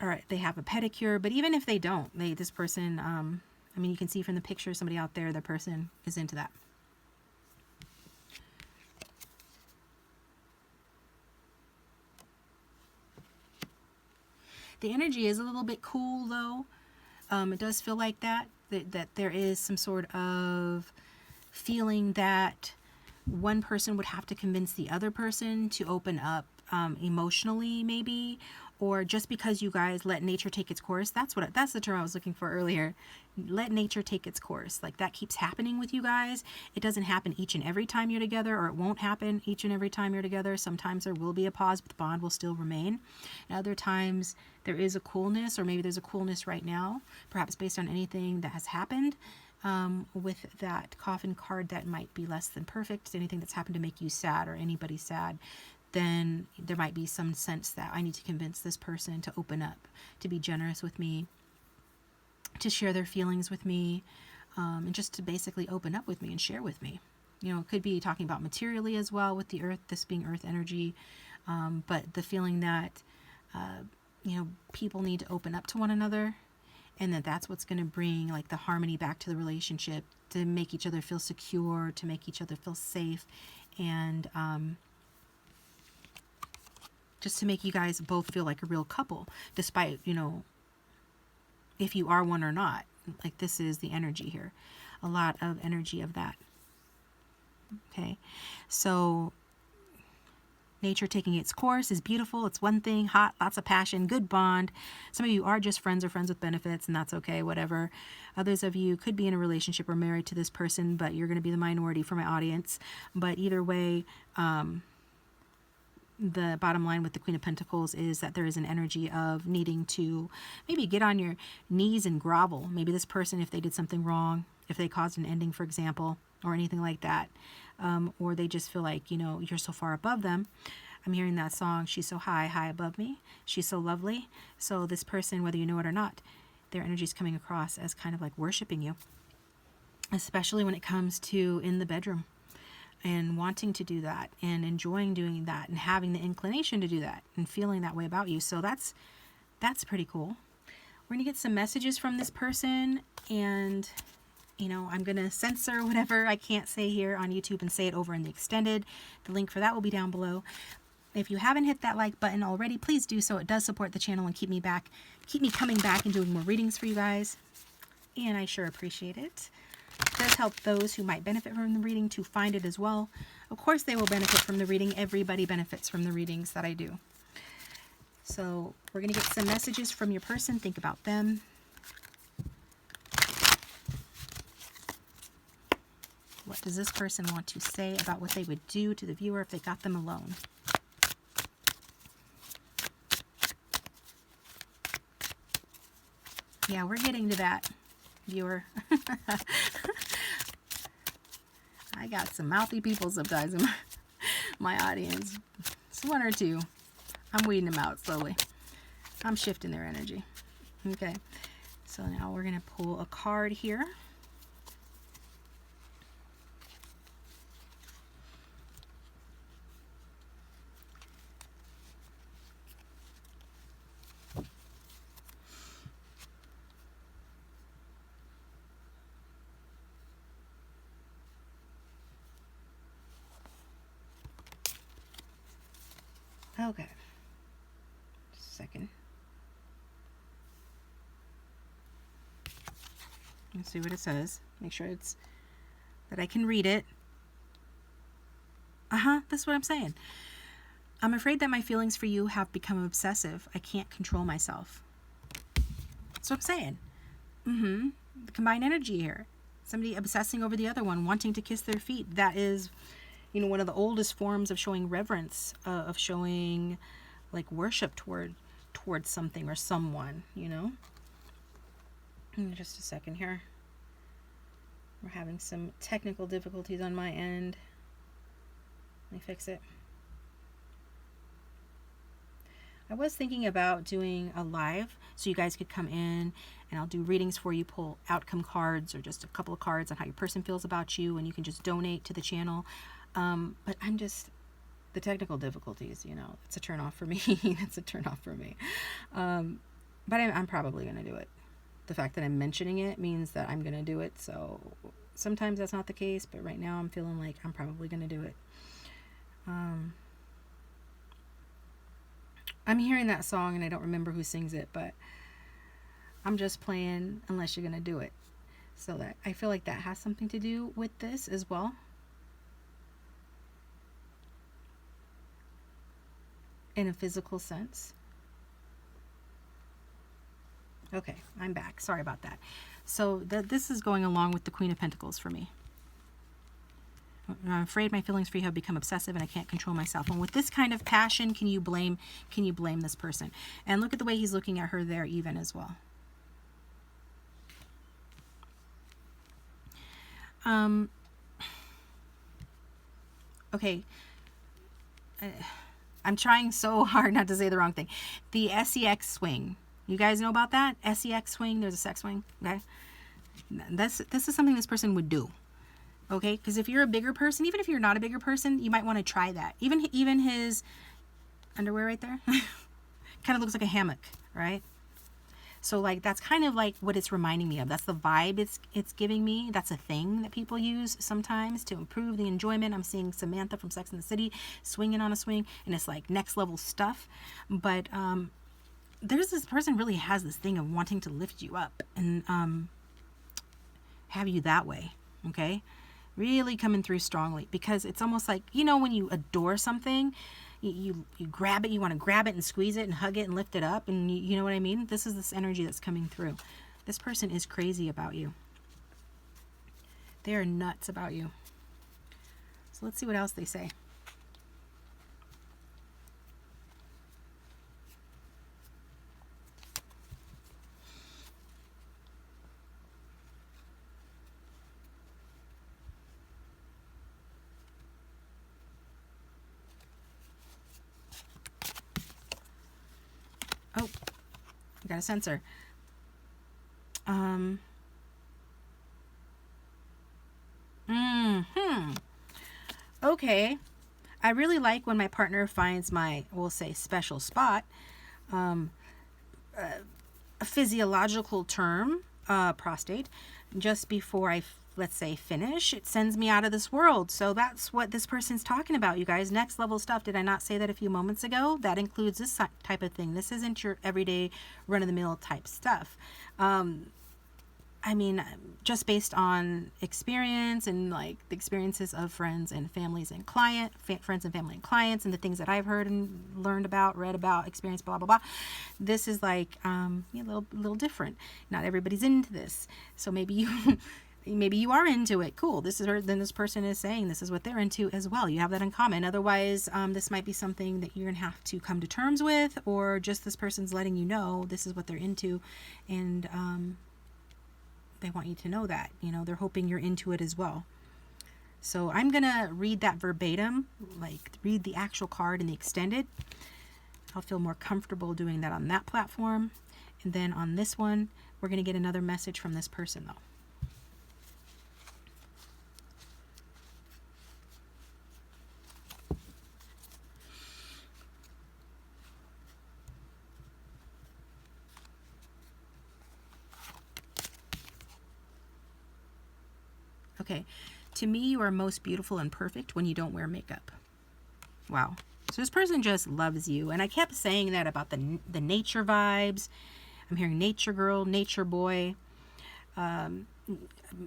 right, they have a pedicure. But even if they don't, this person, I mean, you can see from the picture, somebody out there, the person is into that. The energy is a little bit cool, though. It does feel like that there is some sort of feeling that one person would have to convince the other person to open up emotionally, maybe, or just because you guys let nature take its course. That's the term I was looking for earlier. Let nature take its course. Like, that keeps happening with you guys. It doesn't happen each and every time you're together, or it won't happen each and every time you're together. Sometimes there will be a pause, but the bond will still remain. And other times there is a coolness, or maybe there's a coolness right now, perhaps based on anything that has happened. With that coffin card, that might be less than perfect. Anything that's happened to make you sad, or anybody sad, then there might be some sense that I need to convince this person to open up, to be generous with me, to share their feelings with me, and just to basically open up with me and share with me. It could be talking about materially as well, with the earth, this being earth energy, but the feeling that people need to open up to one another, and that's what's going to bring like the harmony back to the relationship, to make each other feel secure, to make each other feel safe, and just to make you guys both feel like a real couple, despite, if you are one or not. Like, this is the energy here. A lot of energy of that. Okay. So nature taking its course is beautiful. It's one thing, hot, lots of passion, good bond. Some of you are just friends or friends with benefits, and that's okay, whatever. Others of you could be in a relationship or married to this person, but you're going to be the minority for my audience. But either way, the bottom line with the Queen of Pentacles is that there is an energy of needing to maybe get on your knees and grovel. Maybe this person, if they did something wrong, if they caused an ending, for example, or anything like that, or they just feel like, you're so far above them. I'm hearing that song, she's so high, high above me. She's so lovely. So this person, whether you know it or not, their energy is coming across as kind of like worshiping you, especially when it comes to in the bedroom, and wanting to do that, and enjoying doing that, and having the inclination to do that, and feeling that way about you. So that's pretty cool. We're going to get some messages from this person, and I'm going to censor whatever I can't say here on YouTube and say it over in the extended. The link for that will be down below. If you haven't hit that like button already, please do so. It does support the channel and keep me coming back and doing more readings for you guys, and I sure appreciate it. It does help those who might benefit from the reading to find it as well. Of course they will benefit from the reading. Everybody benefits from the readings that I do. So we're going to get some messages from your person. Think about them. What does this person want to say about what they would do to the viewer if they got them alone? Yeah, we're getting to that, viewer. I got some mouthy people sometimes in my audience. It's one or two. I'm weeding them out slowly. I'm shifting their energy. Okay, so now we're going to pull a card here. Okay, just a second. Let's see what it says. Make sure that I can read it. That's what I'm saying. I'm afraid that my feelings for you have become obsessive. I can't control myself. That's what I'm saying. The combined energy here. Somebody obsessing over the other one, wanting to kiss their feet. That is, you know, one of the oldest forms of showing reverence, of showing like worship towards something or someone, you know. Just a second here. We're having some technical difficulties on my end. Let me fix it. I was thinking about doing a live so you guys could come in and I'll do readings for you, pull outcome cards or just a couple of cards on how your person feels about you, and you can just donate to the channel. But I'm just, the technical difficulties, you know, it's a turn off for me. That's a turn off for me. But I'm probably going to do it. The fact that I'm mentioning it means that I'm going to do it. So sometimes that's not the case, but right now I'm feeling like I'm probably going to do it. I'm hearing that song and I don't remember who sings it, but I'm just playing unless you're going to do it. So that I feel like that has something to do with this as well. In a physical sense. Okay, I'm back. Sorry about that. So this is going along with the Queen of Pentacles for me. I'm afraid my feelings for you have become obsessive and I can't control myself. And with this kind of passion, can you blame this person? And look at the way he's looking at her there even as well. Okay. I'm trying so hard not to say the wrong thing. The SEX swing. You guys know about that? SEX swing, there's a sex swing, okay? This is something this person would do. Okay, because if you're a bigger person, even if you're not a bigger person, you might want to try that. Even his underwear right there kind of looks like a hammock, right? So like that's kind of like what it's reminding me of. That's the vibe it's giving me. That's a thing that people use sometimes to improve the enjoyment. I'm seeing Samantha from Sex and the City swinging on a swing, and it's like next level stuff. But there's this person really has this thing of wanting to lift you up and have you that way, okay? Really coming through strongly, because it's almost like, you know, when you adore something, you grab it, you want to grab it and squeeze it and hug it and lift it up, and you know what I mean? This is this energy that's coming through. This person is crazy about you. They are nuts about you. So let's see what else they say. Oh, I got a sensor. Okay. I really like when my partner finds my, we'll say, special spot. A physiological term, prostate, just before I, let's say, finish. It sends me out of this world. So that's what this person's talking about, you guys. Next level stuff. Did I not say that a few moments ago? That includes this type of thing. This isn't your everyday run-of-the-mill type stuff. I mean, just based on experience and like the experiences of friends and families and friends and family and clients, and the things that I've heard and learned about, read about, experienced, blah, blah, blah. This is like a little different. Not everybody's into this. So maybe you are into it. Cool. Then this person is saying this is what they're into as well. You have that in common. Otherwise, this might be something that you're going to have to come to terms with, or just this person's letting you know this is what they're into. And, they want you to know that, you know, they're hoping you're into it as well. So I'm going to read that verbatim, like read the actual card in the extended. I'll feel more comfortable doing that on that platform. And then on this one, we're going to get another message from this person though. Okay, to me, you are most beautiful and perfect when you don't wear makeup. Wow. So this person just loves you. And I kept saying that about the nature vibes. I'm hearing nature girl, nature boy.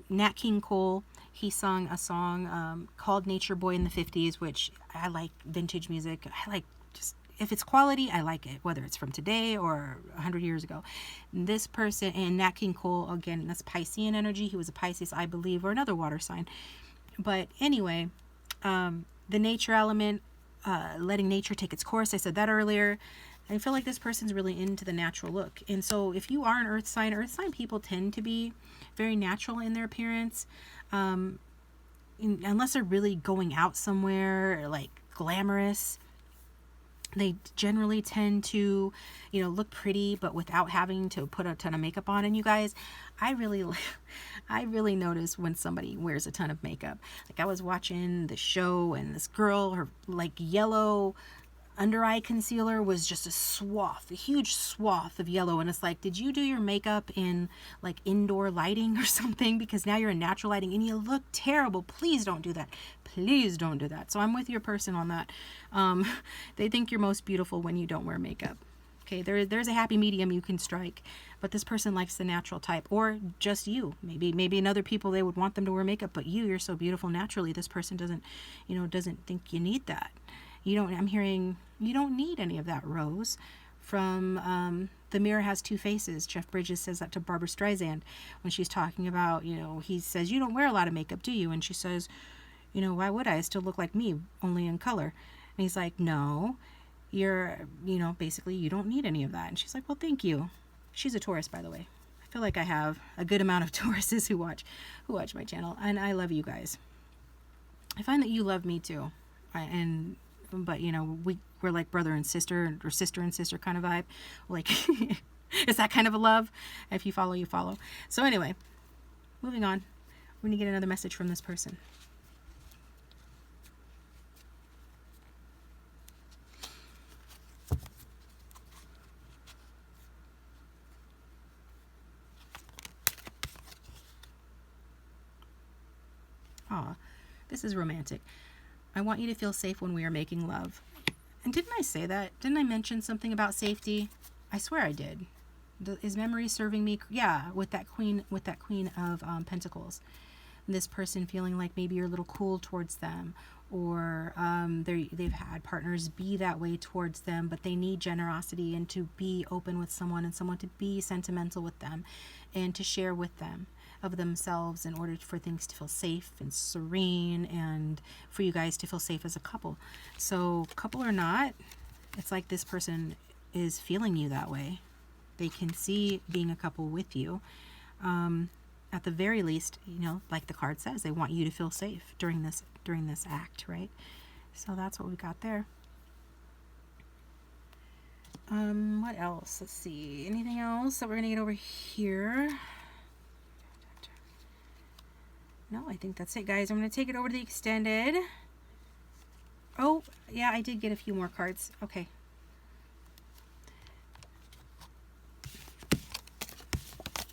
Nat King Cole, he sung a song called Nature Boy in the 50s, which I like vintage music. I like just, if it's quality, I like it, whether it's from today or 100 years ago. This person, and Nat King Cole, again, that's Piscean energy. He was a Pisces, I believe, or another water sign. But anyway, the nature element, letting nature take its course. I said that earlier. I feel like this person's really into the natural look. And so if you are an earth sign people tend to be very natural in their appearance. Unless they're really going out somewhere, like glamorous, they generally tend to, look pretty, but without having to put a ton of makeup on. And you guys, I really notice when somebody wears a ton of makeup. Like I was watching the show and this girl, her like yellow under eye concealer was just a huge swath of yellow. And it's like, did you do your makeup in like indoor lighting or something? Because now you're in natural lighting and you look terrible. Please don't do that. Please don't do that. So I'm with your person on that. They think you're most beautiful when you don't wear makeup. Okay, there's a happy medium you can strike, but this person likes the natural type, or just you. Maybe in other people they would want them to wear makeup, but you're so beautiful naturally. This person doesn't think you need that. I'm hearing you don't need any of that, Rose. From The Mirror Has Two Faces. Jeff Bridges says that to Barbara Streisand when she's talking about, he says, you don't wear a lot of makeup, do you? And she says, why would I? I still look like me, only in color. And he's like, no, you're, basically you don't need any of that. And she's like, well, thank you. She's a Taurus, by the way. I feel like I have a good amount of Tauruses who watch my channel, and I love you guys. I find that you love me too. But we're like brother and sister, or sister and sister kind of vibe. Like it's that kind of a love. If you follow, you follow. So anyway, moving on. We're gonna get another message from this person. Aw, this is romantic. I want you to feel safe when we are making love. And didn't I say that? Didn't I mention something about safety? I swear I did. Is memory serving me? Yeah, with that queen of Pentacles. This person feeling like maybe you're a little cool towards them, or they've had partners be that way towards them, but they need generosity and to be open with someone, and someone to be sentimental with them and to share with them of themselves in order for things to feel safe and serene, and for you guys to feel safe as a couple. So couple or not, it's like this person is feeling you that way. They can see being a couple with you. At the very least, like the card says, they want you to feel safe during this act, right? So that's what we got there. What else? Let's see. Anything else that we're gonna get over here? No, I think that's it, guys. I'm going to take it over to the extended. Oh, yeah, I did get a few more cards. Okay.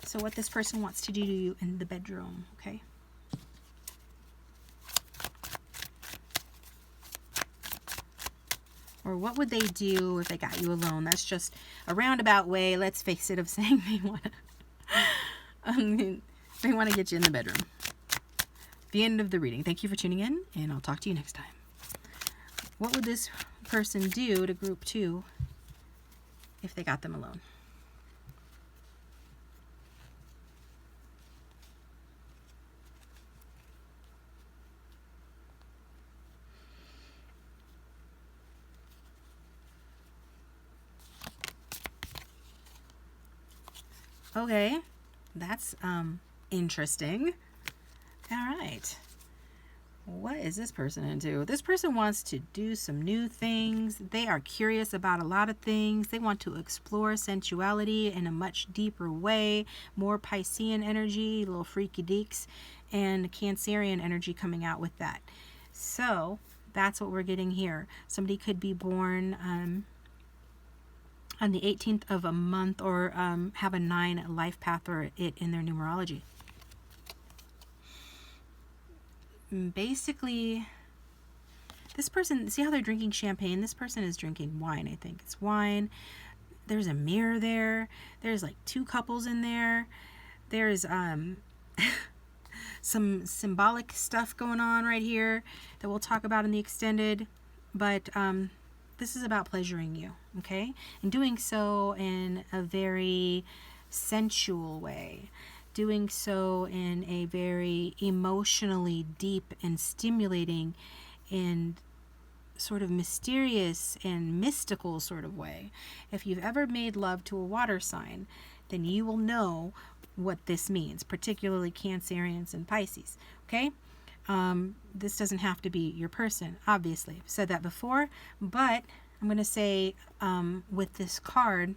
So what this person wants to do to you in the bedroom, okay? Or what would they do if they got you alone? That's just a roundabout way, let's face it, of saying they want to get you in the bedroom. The end of the reading. Thank you for tuning in, and I'll talk to you next time. What would this person do to group 2 if they got them alone? Okay, that's interesting. All right. What is this person into? This person wants to do some new things. They are curious about a lot of things. They want to explore sensuality in a much deeper way. More Piscean energy, little freaky deeks, and Cancerian energy coming out with that. So that's what we're getting here. Somebody could be born on the 18th of a month, or have a 9 life path or it in their numerology. Basically, this person, see how they're drinking champagne? This person is drinking wine, I think. It's wine. There's a mirror there. There's like 2 couples in there. There's, and some symbolic stuff going on right here that we'll talk about in the extended, but this is about pleasuring you, okay? And doing so in a very sensual way, doing so in a very emotionally deep and stimulating and sort of mysterious and mystical sort of way. If you've ever made love to a water sign, then you will know what this means, particularly Cancerians and Pisces, okay? This doesn't have to be your person, obviously. I've said that before, but I'm going to say with this card,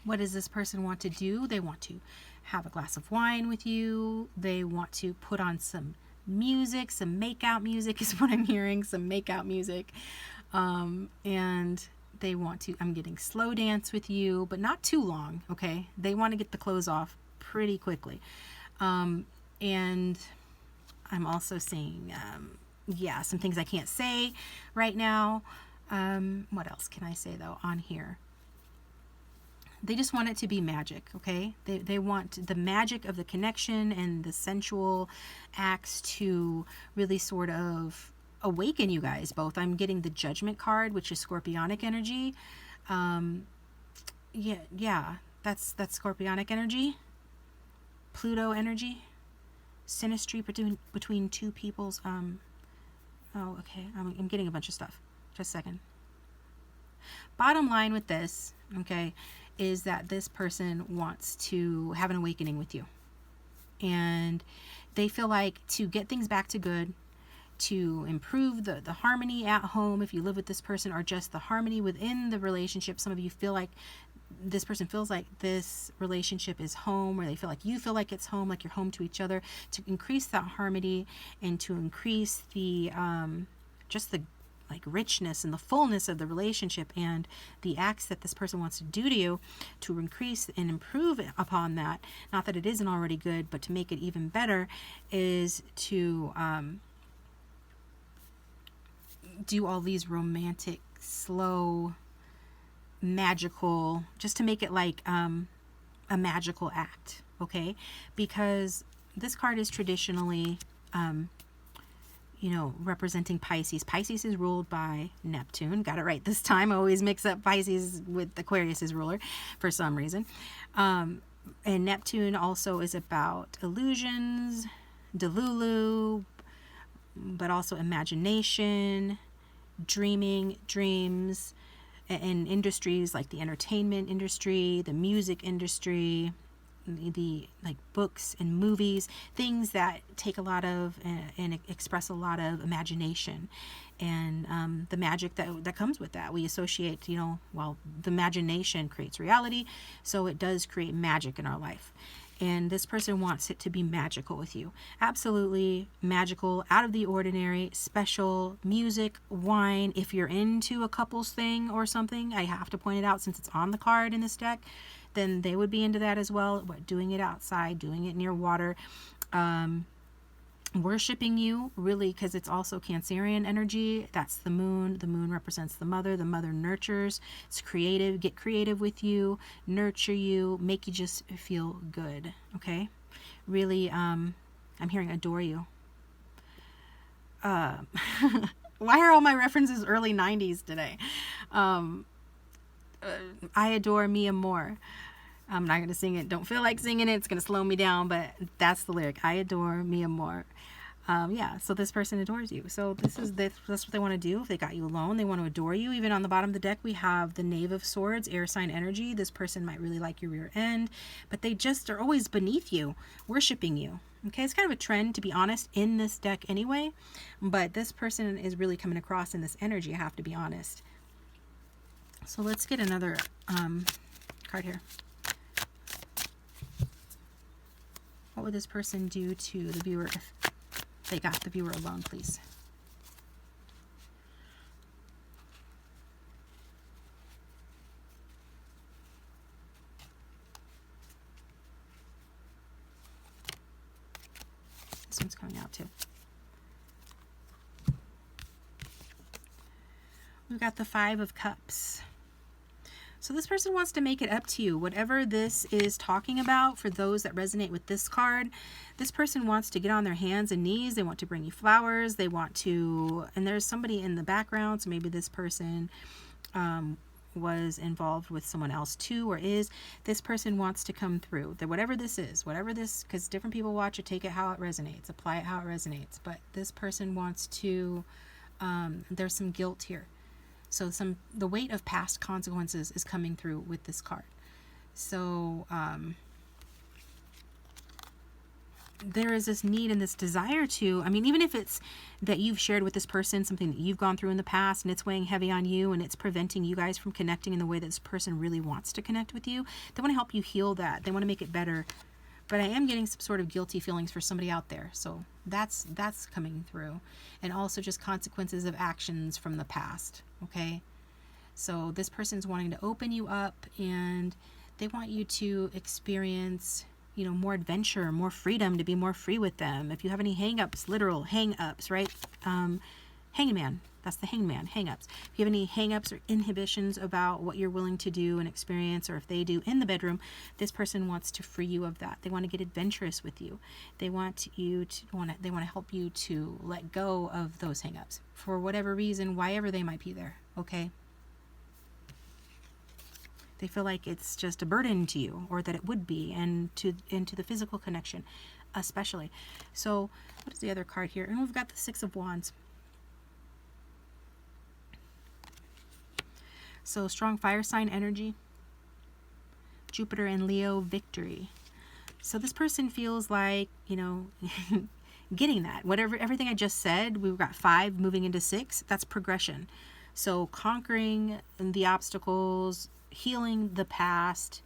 what does this person want to do? They want to have a glass of wine with you. They want to put on some music, some make-out music is what I'm hearing, some make-out music. And they want to, I'm getting slow dance with you, but not too long, okay? They want to get the clothes off pretty quickly. And I'm also seeing, yeah, some things I can't say right now. What else can I say, though, on here? They just want it to be magic, okay? They want the magic of the connection and the sensual acts to really sort of awaken you guys both. I'm getting the Judgment card, which is Scorpionic energy. Yeah, that's Scorpionic energy. Pluto energy. Synastry between two people's, oh, okay, I'm getting a bunch of stuff. Just a second. Bottom line with this, okay, is that this person wants to have an awakening with you. And they feel like to get things back to good, to improve the harmony at home if you live with this person, or just the harmony within the relationship. Some of you feel like this person feels like this relationship is home, or they feel like you feel like it's home, like you're home to each other. To increase that harmony and to increase the just the like richness and the fullness of the relationship and the acts that this person wants to do to you, to increase and improve upon that, not that it isn't already good, but to make it even better, is to do all these romantic, slow, magical, just to make it like a magical act, okay? Because this card is traditionally representing Pisces. Pisces is ruled by Neptune. Got it right this time. I always mix up Pisces with Aquarius's ruler for some reason. And Neptune also is about illusions, delulu, but also imagination, dreaming, dreams, and industries like the entertainment industry, the music industry, the like books and movies, things that take a lot of and express a lot of imagination, and the magic that comes with that. We associate, well, the imagination creates reality, so it does create magic in our life. And this person wants it to be magical with you. Absolutely magical, out of the ordinary, special, music, wine. If you're into a couples thing or something, I have to point it out since it's on the card in this deck, then they would be into that as well. But doing it outside, doing it near water, worshiping you, really, because it's also Cancerian energy. That's the moon. The moon represents the mother. The mother nurtures. It's creative. Get creative with you, nurture you, make you just feel good, okay? Really, I'm hearing adore you. Why are all my references early 90s today? I adore me more. I'm not going to sing it. Don't feel like singing it. It's going to slow me down, but that's the lyric. I adore me more. Yeah, so this person adores you. So that's what they want to do. If they got you alone, they want to adore you. Even on the bottom of the deck, we have the Knave of Swords, air sign energy. This person might really like your rear end, but they just are always beneath you, worshiping you. Okay, it's kind of a trend, to be honest, in this deck anyway, but this person is really coming across in this energy, I have to be honest. So let's get another card here. What would this person do to the viewer if they got the viewer alone, please? This one's coming out too. We've got the Five of Cups. So this person wants to make it up to you. Whatever this is talking about, for those that resonate with this card, this person wants to get on their hands and knees. They want to bring you flowers. They want to, and there's somebody in the background, so maybe this person was involved with someone else too, or is. This person wants to come through. That whatever this is, whatever this, because different people watch it, take it how it resonates, apply it how it resonates. But this person wants to, there's some guilt here. So the weight of past consequences is coming through with this card. So there is this need and this desire to, I mean, even if it's that you've shared with this person something that you've gone through in the past and it's weighing heavy on you and it's preventing you guys from connecting in the way that this person really wants to connect with you, they want to help you heal that. They want to make it better. But I am getting some sort of guilty feelings for somebody out there. So that's coming through. And also just consequences of actions from the past. Okay. So this person's wanting to open you up and they want you to experience, you know, more adventure, more freedom, to be more free with them. If you have any hang-ups, literal hang-ups, right? Hangman, that's the hangman, hang-ups. If you have any hang-ups or inhibitions about what you're willing to do and experience, or if they do in the bedroom, this person wants to free you of that. They want to get adventurous with you. They want you to they want to help you to let go of those hang-ups for whatever reason, whyever they might be there, okay? They feel like it's just a burden to you, or that it would be, and to the physical connection especially. So what is the other card here? And we've got the Six of Wands. So strong fire sign energy, Jupiter and Leo victory. So this person feels like, you know, getting that. Everything I just said, we've got 5 moving into 6. That's progression. So conquering the obstacles, healing the past,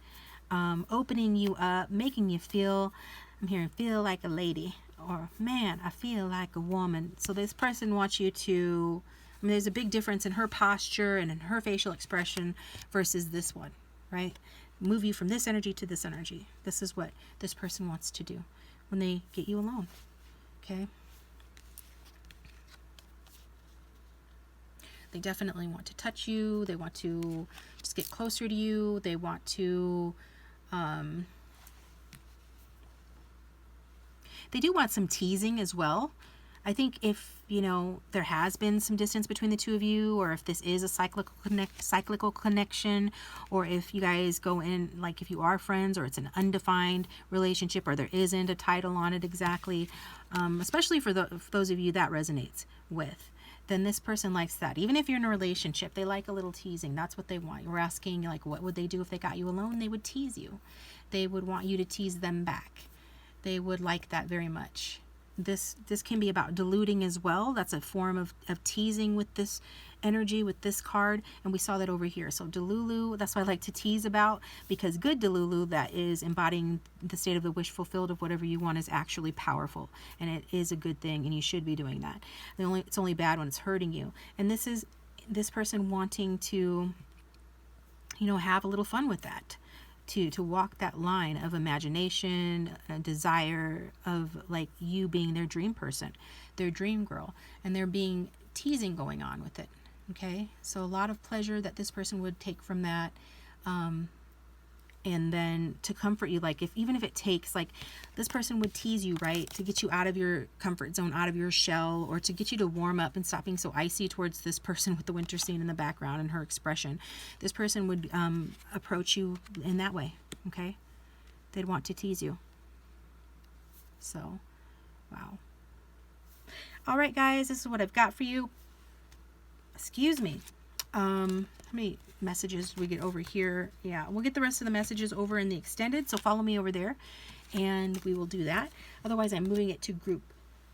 opening you up, making you feel, I'm hearing feel like a lady, or man, I feel like a woman. So this person wants you to, I mean, there's a big difference in her posture and in her facial expression versus this one, right? Move you from this energy to this energy. This is what this person wants to do when they get you alone, okay? They definitely want to touch you. They want to just get closer to you. They want to, they do want some teasing as well. I think if, you know, there has been some distance between the two of you, or if this is a cyclical connection, or if you guys go in, like if you are friends, or it's an undefined relationship, or there isn't a title on it exactly, especially for those of you that resonates with, then this person likes that. Even if you're in a relationship, they like a little teasing. That's what they want. You're asking, like, what would they do if they got you alone? They would tease you. They would want you to tease them back. They would like that very much. This can be about deluding as well. That's a form of teasing with this energy, with this card. And we saw that over here. So Delulu, that's what I like to tease about, because good Delulu, that is embodying the state of the wish fulfilled of whatever you want, is actually powerful. And it is a good thing, and you should be doing that. It's only bad when it's hurting you. And this is this person wanting to, you know, have a little fun with that. To walk that line of imagination, a desire of like you being their dream person, their dream girl, and there being teasing going on with it. Okay, so a lot of pleasure that this person would take from that, and then to comfort you, like even if it takes, like this person would tease you, right, to get you out of your comfort zone, out of your shell, or to get you to warm up and stop being so icy towards this person with the winter scene in the background and her expression. This person would approach you in that way, okay? They'd want to tease you. So, wow. All right, guys, this is what I've got for you. Excuse me. How many messages we get over here? Yeah, we'll get the rest of the messages over in the extended, so follow me over there and we will do that. Otherwise, I'm moving it to group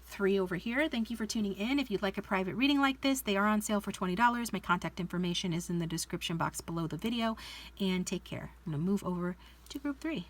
3 over here. Thank you for tuning in. If you'd like a private reading like this, they are on sale for $20. My contact information is in the description box below the video, and take care. I'm going to move over to group 3.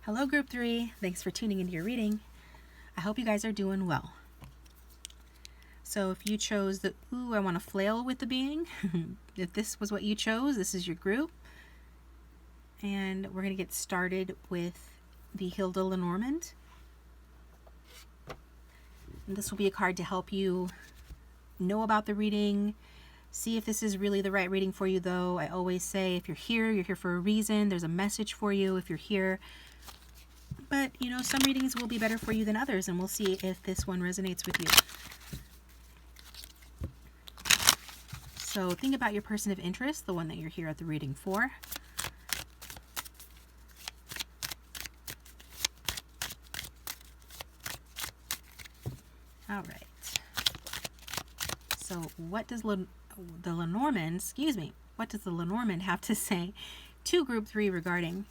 Hello, Group 3. Thanks for tuning into your reading. I hope you guys are doing well. So if you chose the, ooh, I want to flail with the being, if this was what you chose, this is your group. And we're going to get started with the Hilda Lenormand. And this will be a card to help you know about the reading, see if this is really the right reading for you, though. I always say if you're here for a reason. There's a message for you if you're here. But, you know, some readings will be better for you than others, and we'll see if this one resonates with you. So think about your person of interest, the one that you're here at the reading for. All right. So what does the Lenormand, what does the Lenormand have to say to Group 3 regarding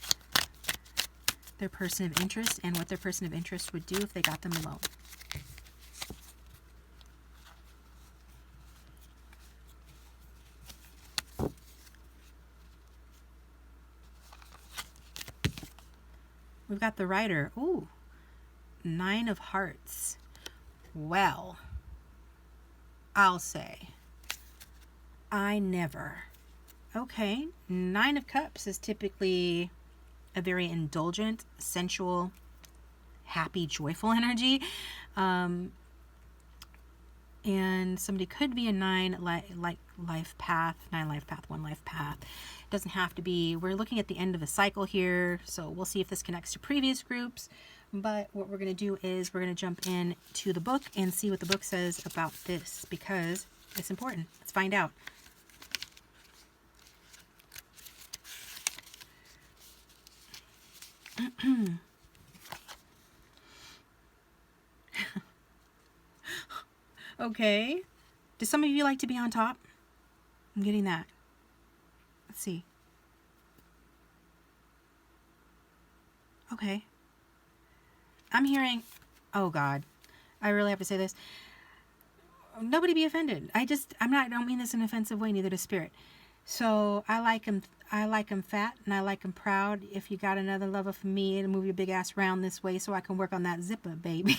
their person of interest and what their person of interest would do if they got them alone? We've got the Rider. Ooh, 9 of Hearts. Well, I'll say, I never. Okay, 9 of Cups is typically a very indulgent, sensual, happy, joyful energy. And somebody could be a 9 life path, 9 life path, 1 life path. It doesn't have to be. We're looking at the end of a cycle here, so we'll see if this connects to previous groups. But what we're going to do is we're going to jump in to the book and see what the book says about this, because it's important. Let's find out. Okay. Do some of you like to be on top? I'm getting that. Let's see. Okay. I'm hearing, oh God, I really have to say this. Nobody be offended. I don't mean this in an offensive way, neither does Spirit. So I like him fat and I like him proud. If you got another lover for me, to move your big ass round this way so I can work on that zipper, baby.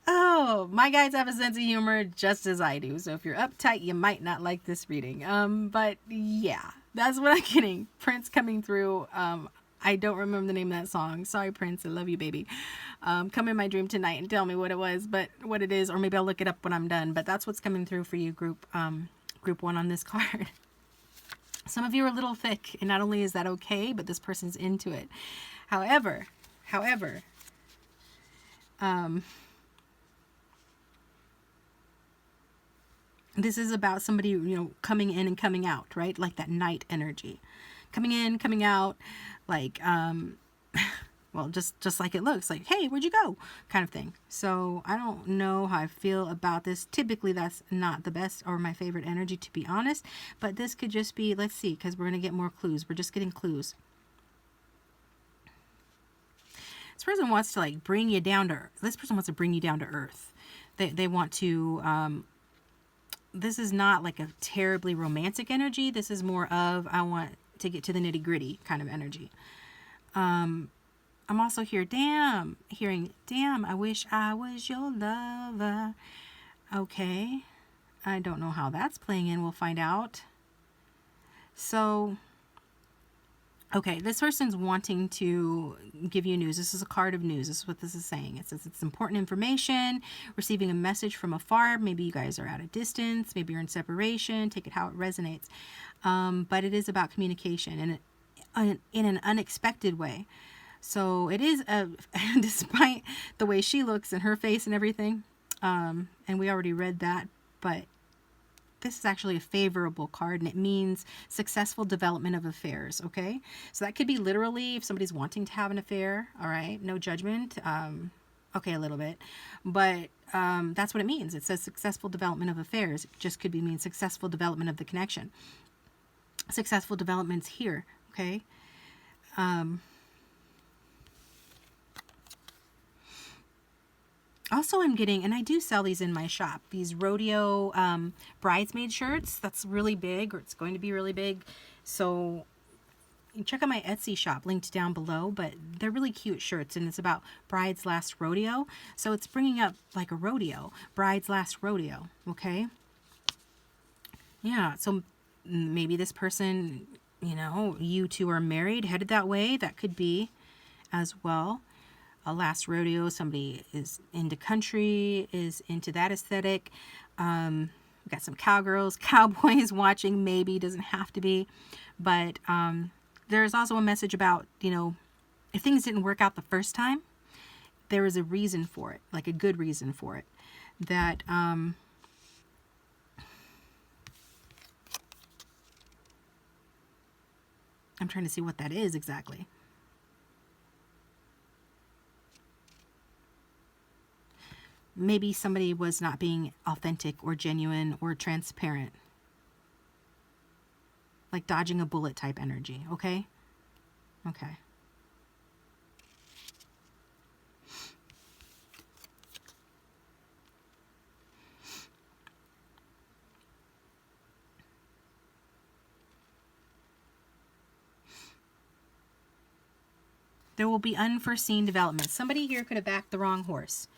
Oh, my guys have a sense of humor just as I do. So if you're uptight, you might not like this reading. But yeah, that's what I'm getting. Prince coming through. I don't remember the name of that song. Sorry, Prince. I love you, baby. Come in my dream tonight and tell me what it was, but what it is, or maybe I'll look it up when I'm done. But that's what's coming through for you, group 1 on this card. Some of you are a little thick, and not only is that okay, but this person's into it. However, this is about somebody, you know, coming in and coming out, right? Like that night energy. Coming in, coming out, like, well, just like it looks, like, hey, where'd you go? Kind of thing. So I don't know how I feel about this. Typically, that's not the best or my favorite energy, to be honest. But this could just be, let's see, because we're going to get more clues. We're just getting clues. This person wants to, like, bring you down to earth. This person wants to bring you down to earth. They want to, this is not like a terribly romantic energy. This is more of, I want to get to the nitty gritty kind of energy. I'm also hearing, damn, I wish I was your lover. Okay. I don't know how that's playing in. We'll find out. So, okay, this person's wanting to give you news. This is a card of news. This is what this is saying. It says it's important information, receiving a message from afar. Maybe you guys are at a distance. Maybe you're in separation. Take it how it resonates. But it is about communication and in an unexpected way. So it is, despite the way she looks and her face and everything, and we already read that, but this is actually a favorable card, and it means successful development of affairs, okay? So that could be literally if somebody's wanting to have an affair, all right? No judgment. Okay, a little bit. But that's what it means. It says successful development of affairs. It just could mean successful development of the connection. Successful developments here, okay? Also, I'm getting, and I do sell these in my shop, these rodeo bridesmaid shirts. That's really big, or it's going to be really big. So check out my Etsy shop, linked down below, but they're really cute shirts, and it's about bride's last rodeo. So it's bringing up like a rodeo, bride's last rodeo, okay? Yeah, so maybe this person, you know, you two are married, headed that way. That could be as well. A last rodeo, somebody is into country, is into that aesthetic. We got some cowgirls, cowboys watching, maybe, doesn't have to be. But there's also a message about, you know, if things didn't work out the first time, there is a reason for it, like a good reason for it. That I'm trying to see what that is exactly. Maybe somebody was not being authentic or genuine or transparent. Like dodging a bullet type energy, okay? Okay. There will be unforeseen developments. Somebody here could have backed the wrong horse.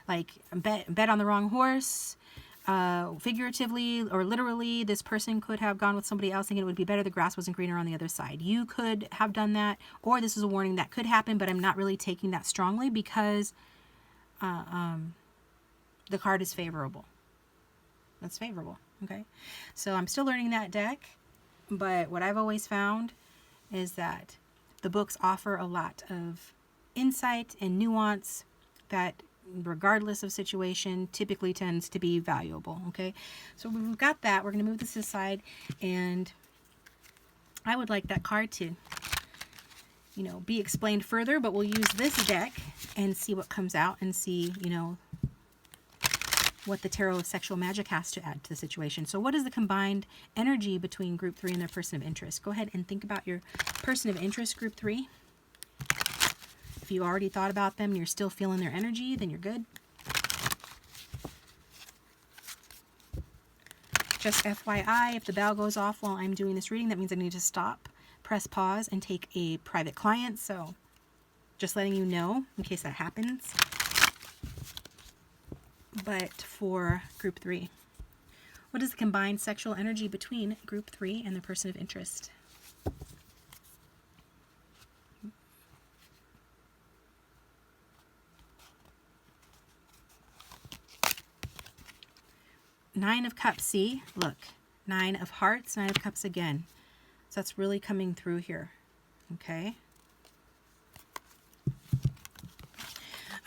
Like bet on the wrong horse. Figuratively or literally, this person could have gone with somebody else thinking it would be better, the grass wasn't greener on the other side. You could have done that, or this is a warning that could happen, but I'm not really taking that strongly because the card is favorable. That's favorable, okay? So I'm still learning that deck, but what I've always found is that the books offer a lot of insight and nuance that, regardless of situation, typically tends to be valuable, okay? So we've got that. We're going to move this aside, and I would like that card to, you know, be explained further, but we'll use this deck and see what comes out and see, you know, what the Tarot of Sexual Magic has to add to the situation. So what is the combined energy between Group 3 and their person of interest? Go ahead and think about your person of interest, Group 3. If you already thought about them and you're still feeling their energy, then you're good. Just FYI, if the bell goes off while I'm doing this reading, that means I need to stop, press pause, and take a private client. So just letting you know in case that happens. But for Group 3, what is the combined sexual energy between Group 3 and the person of interest? Nine of Cups, see? Look. Nine of Hearts, Nine of Cups again. So that's really coming through here. Okay?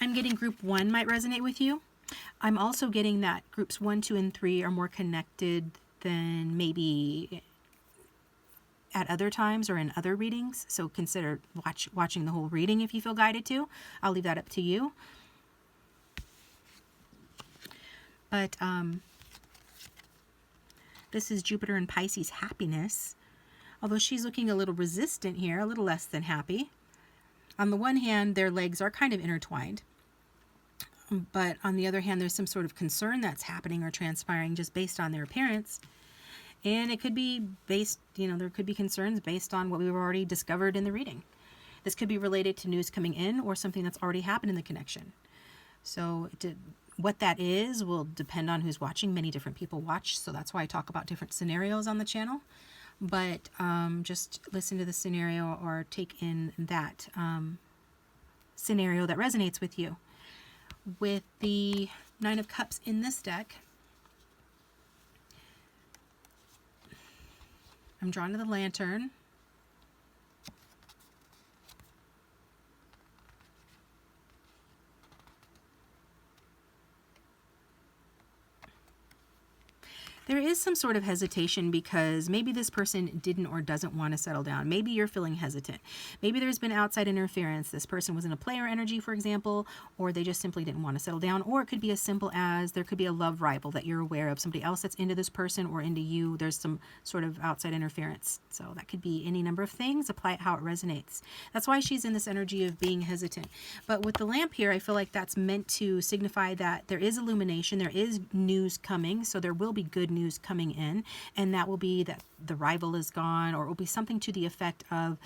I'm getting Group 1 might resonate with you. I'm also getting that Groups 1, 2, and 3 are more connected than maybe at other times or in other readings. So consider watching the whole reading if you feel guided to. I'll leave that up to you. But this is Jupiter and Pisces happiness. Although she's looking a little resistant here, a little less than happy. On the one hand, their legs are kind of intertwined. But on the other hand, there's some sort of concern that's happening or transpiring just based on their appearance. And it could be based, you know, there could be concerns based on what we've already discovered in the reading. This could be related to news coming in or something that's already happened in the connection. So what that is will depend on who's watching. Many different people watch, so that's why I talk about different scenarios on the channel. But just listen to the scenario or take in that scenario that resonates with you. With the Nine of Cups in this deck, I'm drawn to the Lantern. There is some sort of hesitation because maybe this person didn't or doesn't want to settle down. Maybe you're feeling hesitant. Maybe there's been outside interference. This person was in a player energy, for example, or they just simply didn't want to settle down. Or it could be as simple as there could be a love rival that you're aware of, somebody else that's into this person or into you. There's some sort of outside interference. So that could be any number of things. Apply it how it resonates. That's why she's in this energy of being hesitant. But with the lamp here, I feel like that's meant to signify that there is illumination, there is news coming, so there will be good news coming in, and that will be that the rival is gone, or it will be something to the effect of,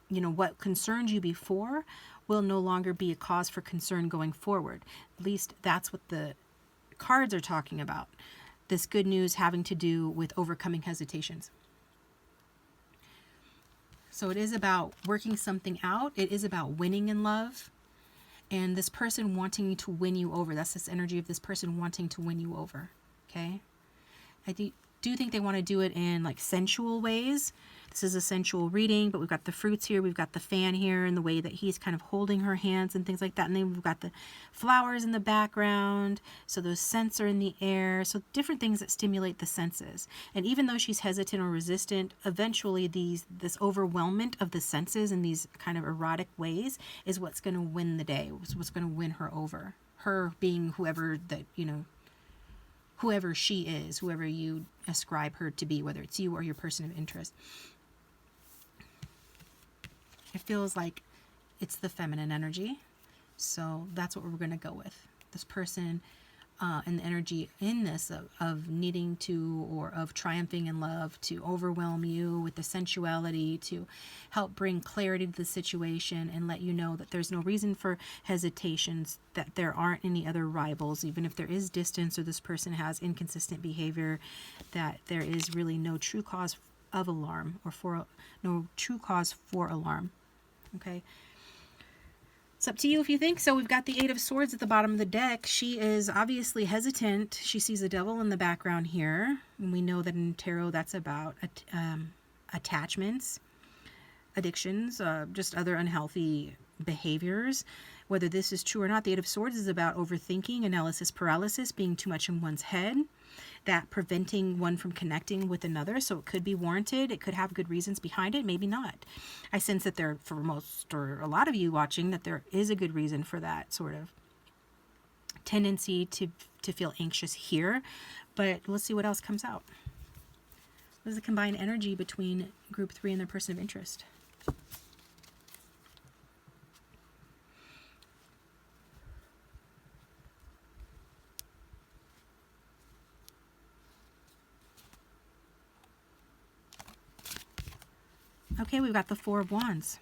you know, what concerned you before will no longer be a cause for concern going forward. At least that's what the cards are talking about. This good news having to do with overcoming hesitations. So it is about working something out. It is about winning in love. And this person wanting to win you over. That's this energy of this person wanting to win you over. Okay? I do think they want to do it in like sensual ways. This is a sensual reading, but we've got the fruits here. We've got the fan here and the way that he's kind of holding her hands and things like that. And then we've got the flowers in the background. So those scents are in the air. So different things that stimulate the senses. And even though she's hesitant or resistant, eventually this overwhelmment of the senses in these kind of erotic ways is what's going to win the day. What's going to win her over. Her being whoever that, you know, whoever she is, whoever you ascribe her to be, whether it's you or your person of interest. It feels like it's the feminine energy. So that's what we're going to go with. This person and the energy in this of needing to, or of triumphing in love, to overwhelm you with the sensuality, to help bring clarity to the situation and let you know that there's no reason for hesitations, that there aren't any other rivals, even if there is distance or this person has inconsistent behavior, that there is really no true cause of alarm, or no true cause for alarm. Okay. It's up to you if you think so. We've got the Eight of Swords at the bottom of the deck. She is obviously hesitant. She sees a devil in the background here. And we know that in tarot that's about attachments, addictions, just other unhealthy behaviors. Whether this is true or not, the Eight of Swords is about overthinking, analysis paralysis, being too much in one's head, that preventing one from connecting with another. So it could be warranted. It could have good reasons behind it. Maybe not. I sense that there, for most or a lot of you watching, that there is a good reason for that sort of tendency to feel anxious here. But let's see what else comes out. What is the combined energy between group 3 and their person of interest? Okay, we've got the Four of Wands.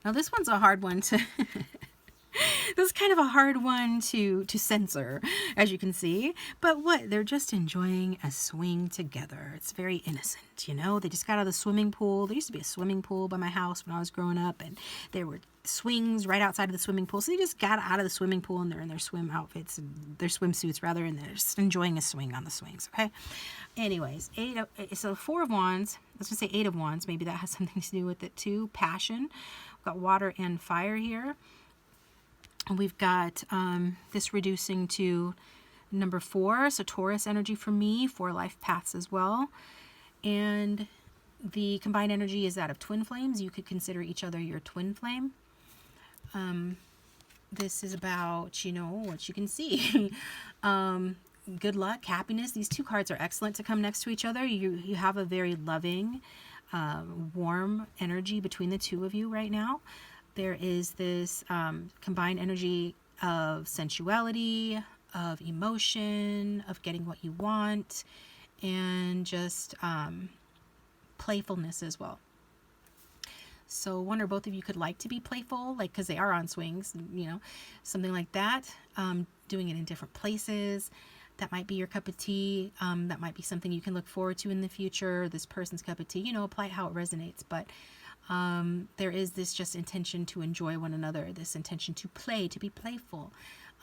Now this one's a hard one to this is kind of a hard one to censor, as you can see. But what? They're just enjoying a swing together. It's very innocent, you know? They just got out of the swimming pool. There used to be a swimming pool by my house when I was growing up, and there were swings right outside of the swimming pool. So they just got out of the swimming pool and they're in their swim outfits, and their swimsuits rather, and they're just enjoying a swing on the swings, okay? Anyways, so Four of Wands, let's just say Eight of Wands, maybe that has something to do with it too. Passion. We've got water and fire here. And we've got this reducing to number 4, so Taurus energy for me, 4 life paths as well. And the combined energy is that of twin flames. You could consider each other your twin flame. This is about, you know, what you can see. Good luck, happiness. These two cards are excellent to come next to each other. You have a very loving, warm energy between the two of you right now. There is this combined energy of sensuality, of emotion, of getting what you want, and just playfulness as well. So one or both of you could like to be playful, like, because they are on swings, you know, something like that. Doing it in different places. That might be your cup of tea. That might be something you can look forward to in the future. This person's cup of tea, you know, apply it how it resonates. But there is this just intention to enjoy one another, this intention to play, to be playful,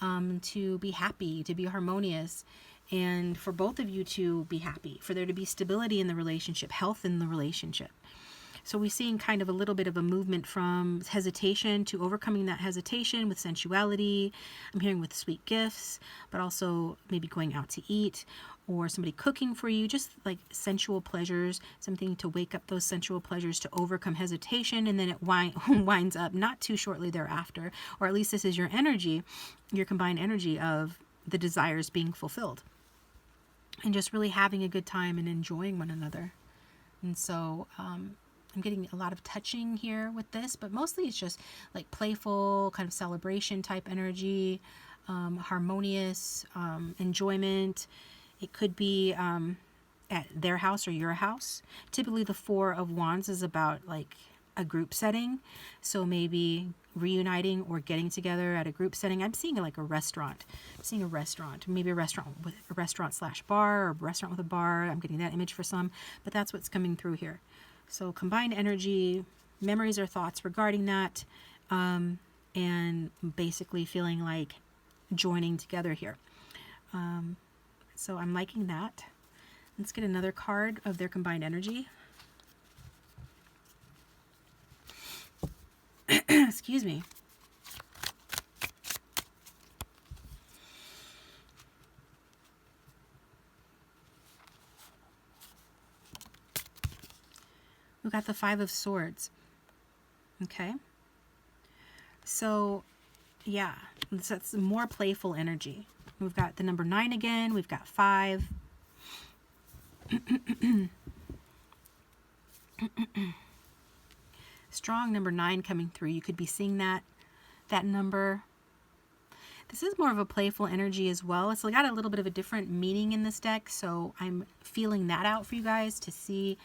to be happy, to be harmonious, and for both of you to be happy, for there to be stability in the relationship, health in the relationship. So we're seeing kind of a little bit of a movement from hesitation to overcoming that hesitation with sensuality. I'm hearing with sweet gifts, but also maybe going out to eat or somebody cooking for you, just like sensual pleasures, something to wake up those sensual pleasures to overcome hesitation, and then it winds up not too shortly thereafter, or at least this is your energy, your combined energy of the desires being fulfilled and just really having a good time and enjoying one another. And so I'm getting a lot of touching here with this, but mostly it's just like playful kind of celebration type energy, harmonious enjoyment. It could be at their house or your house. Typically the Four of Wands is about like a group setting. So maybe reuniting or getting together at a group setting. I'm seeing like a restaurant. I'm seeing a restaurant, maybe a restaurant with a restaurant / bar, or a restaurant with a bar. I'm getting that image for some, but that's what's coming through here. So combined energy, memories or thoughts regarding that, and basically feeling like joining together here. So I'm liking that. Let's get another card of their combined energy. Excuse me. We've got the Five of Swords. Okay. So, yeah, that's more playful energy. We've got the number 9 again. We've got 5. Strong number 9 coming through. You could be seeing that number. This is more of a playful energy as well. It's got a little bit of a different meaning in this deck, so I'm feeling that out for you guys to see,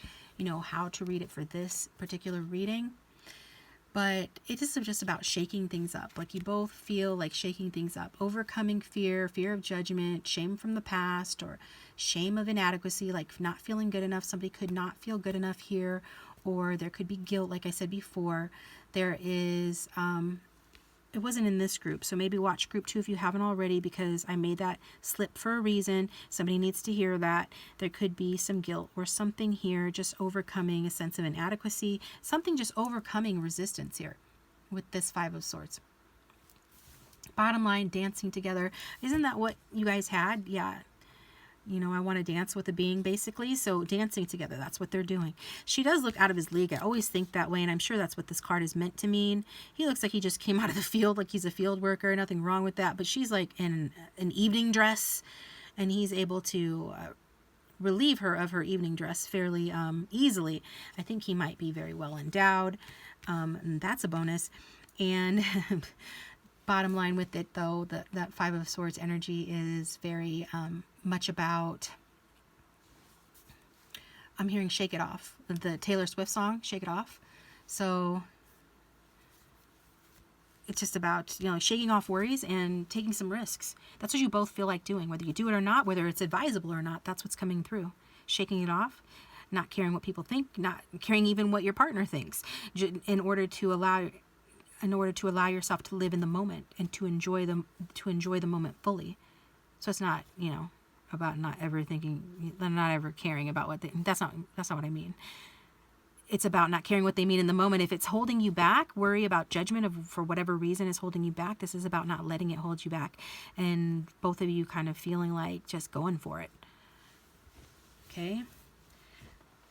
how to read it for this particular reading. But it is just about shaking things up. Like you both feel like shaking things up, overcoming fear of judgment, shame from the past, or shame of inadequacy, like not feeling good enough. Somebody could not feel good enough here, or there could be guilt, like I said before. There is, it wasn't in this group, so maybe watch group 2 if you haven't already, because I made that slip for a reason. Somebody needs to hear that. There could be some guilt or something here, just overcoming a sense of inadequacy, something just overcoming resistance here with this Five of Swords. Bottom line, dancing together. Isn't that what you guys had? Yeah. I want to dance with a being, basically. So dancing together, that's what they're doing. She does look out of his league. I always think that way, and I'm sure that's what this card is meant to mean. He looks like he just came out of the field, like he's a field worker. Nothing wrong with that. But she's like in an evening dress, and he's able to relieve her of her evening dress fairly easily. I think he might be very well endowed, and that's a bonus. And bottom line with it, though, that Five of Swords energy is very much about, I'm hearing Shake It Off, the Taylor Swift song, Shake It Off. So it's just about, shaking off worries and taking some risks. That's what you both feel like doing, whether you do it or not, whether it's advisable or not. That's what's coming through. Shaking it off, not caring what people think, not caring even what your partner thinks, in order to allow yourself to live in the moment and to enjoy the moment fully. So it's not, about not ever thinking, not ever caring about what that's not what I mean. It's about not caring what they mean in the moment. If it's holding you back, worry about judgment for whatever reason is holding you back. This is about not letting it hold you back, and both of you kind of feeling like just going for it. Okay.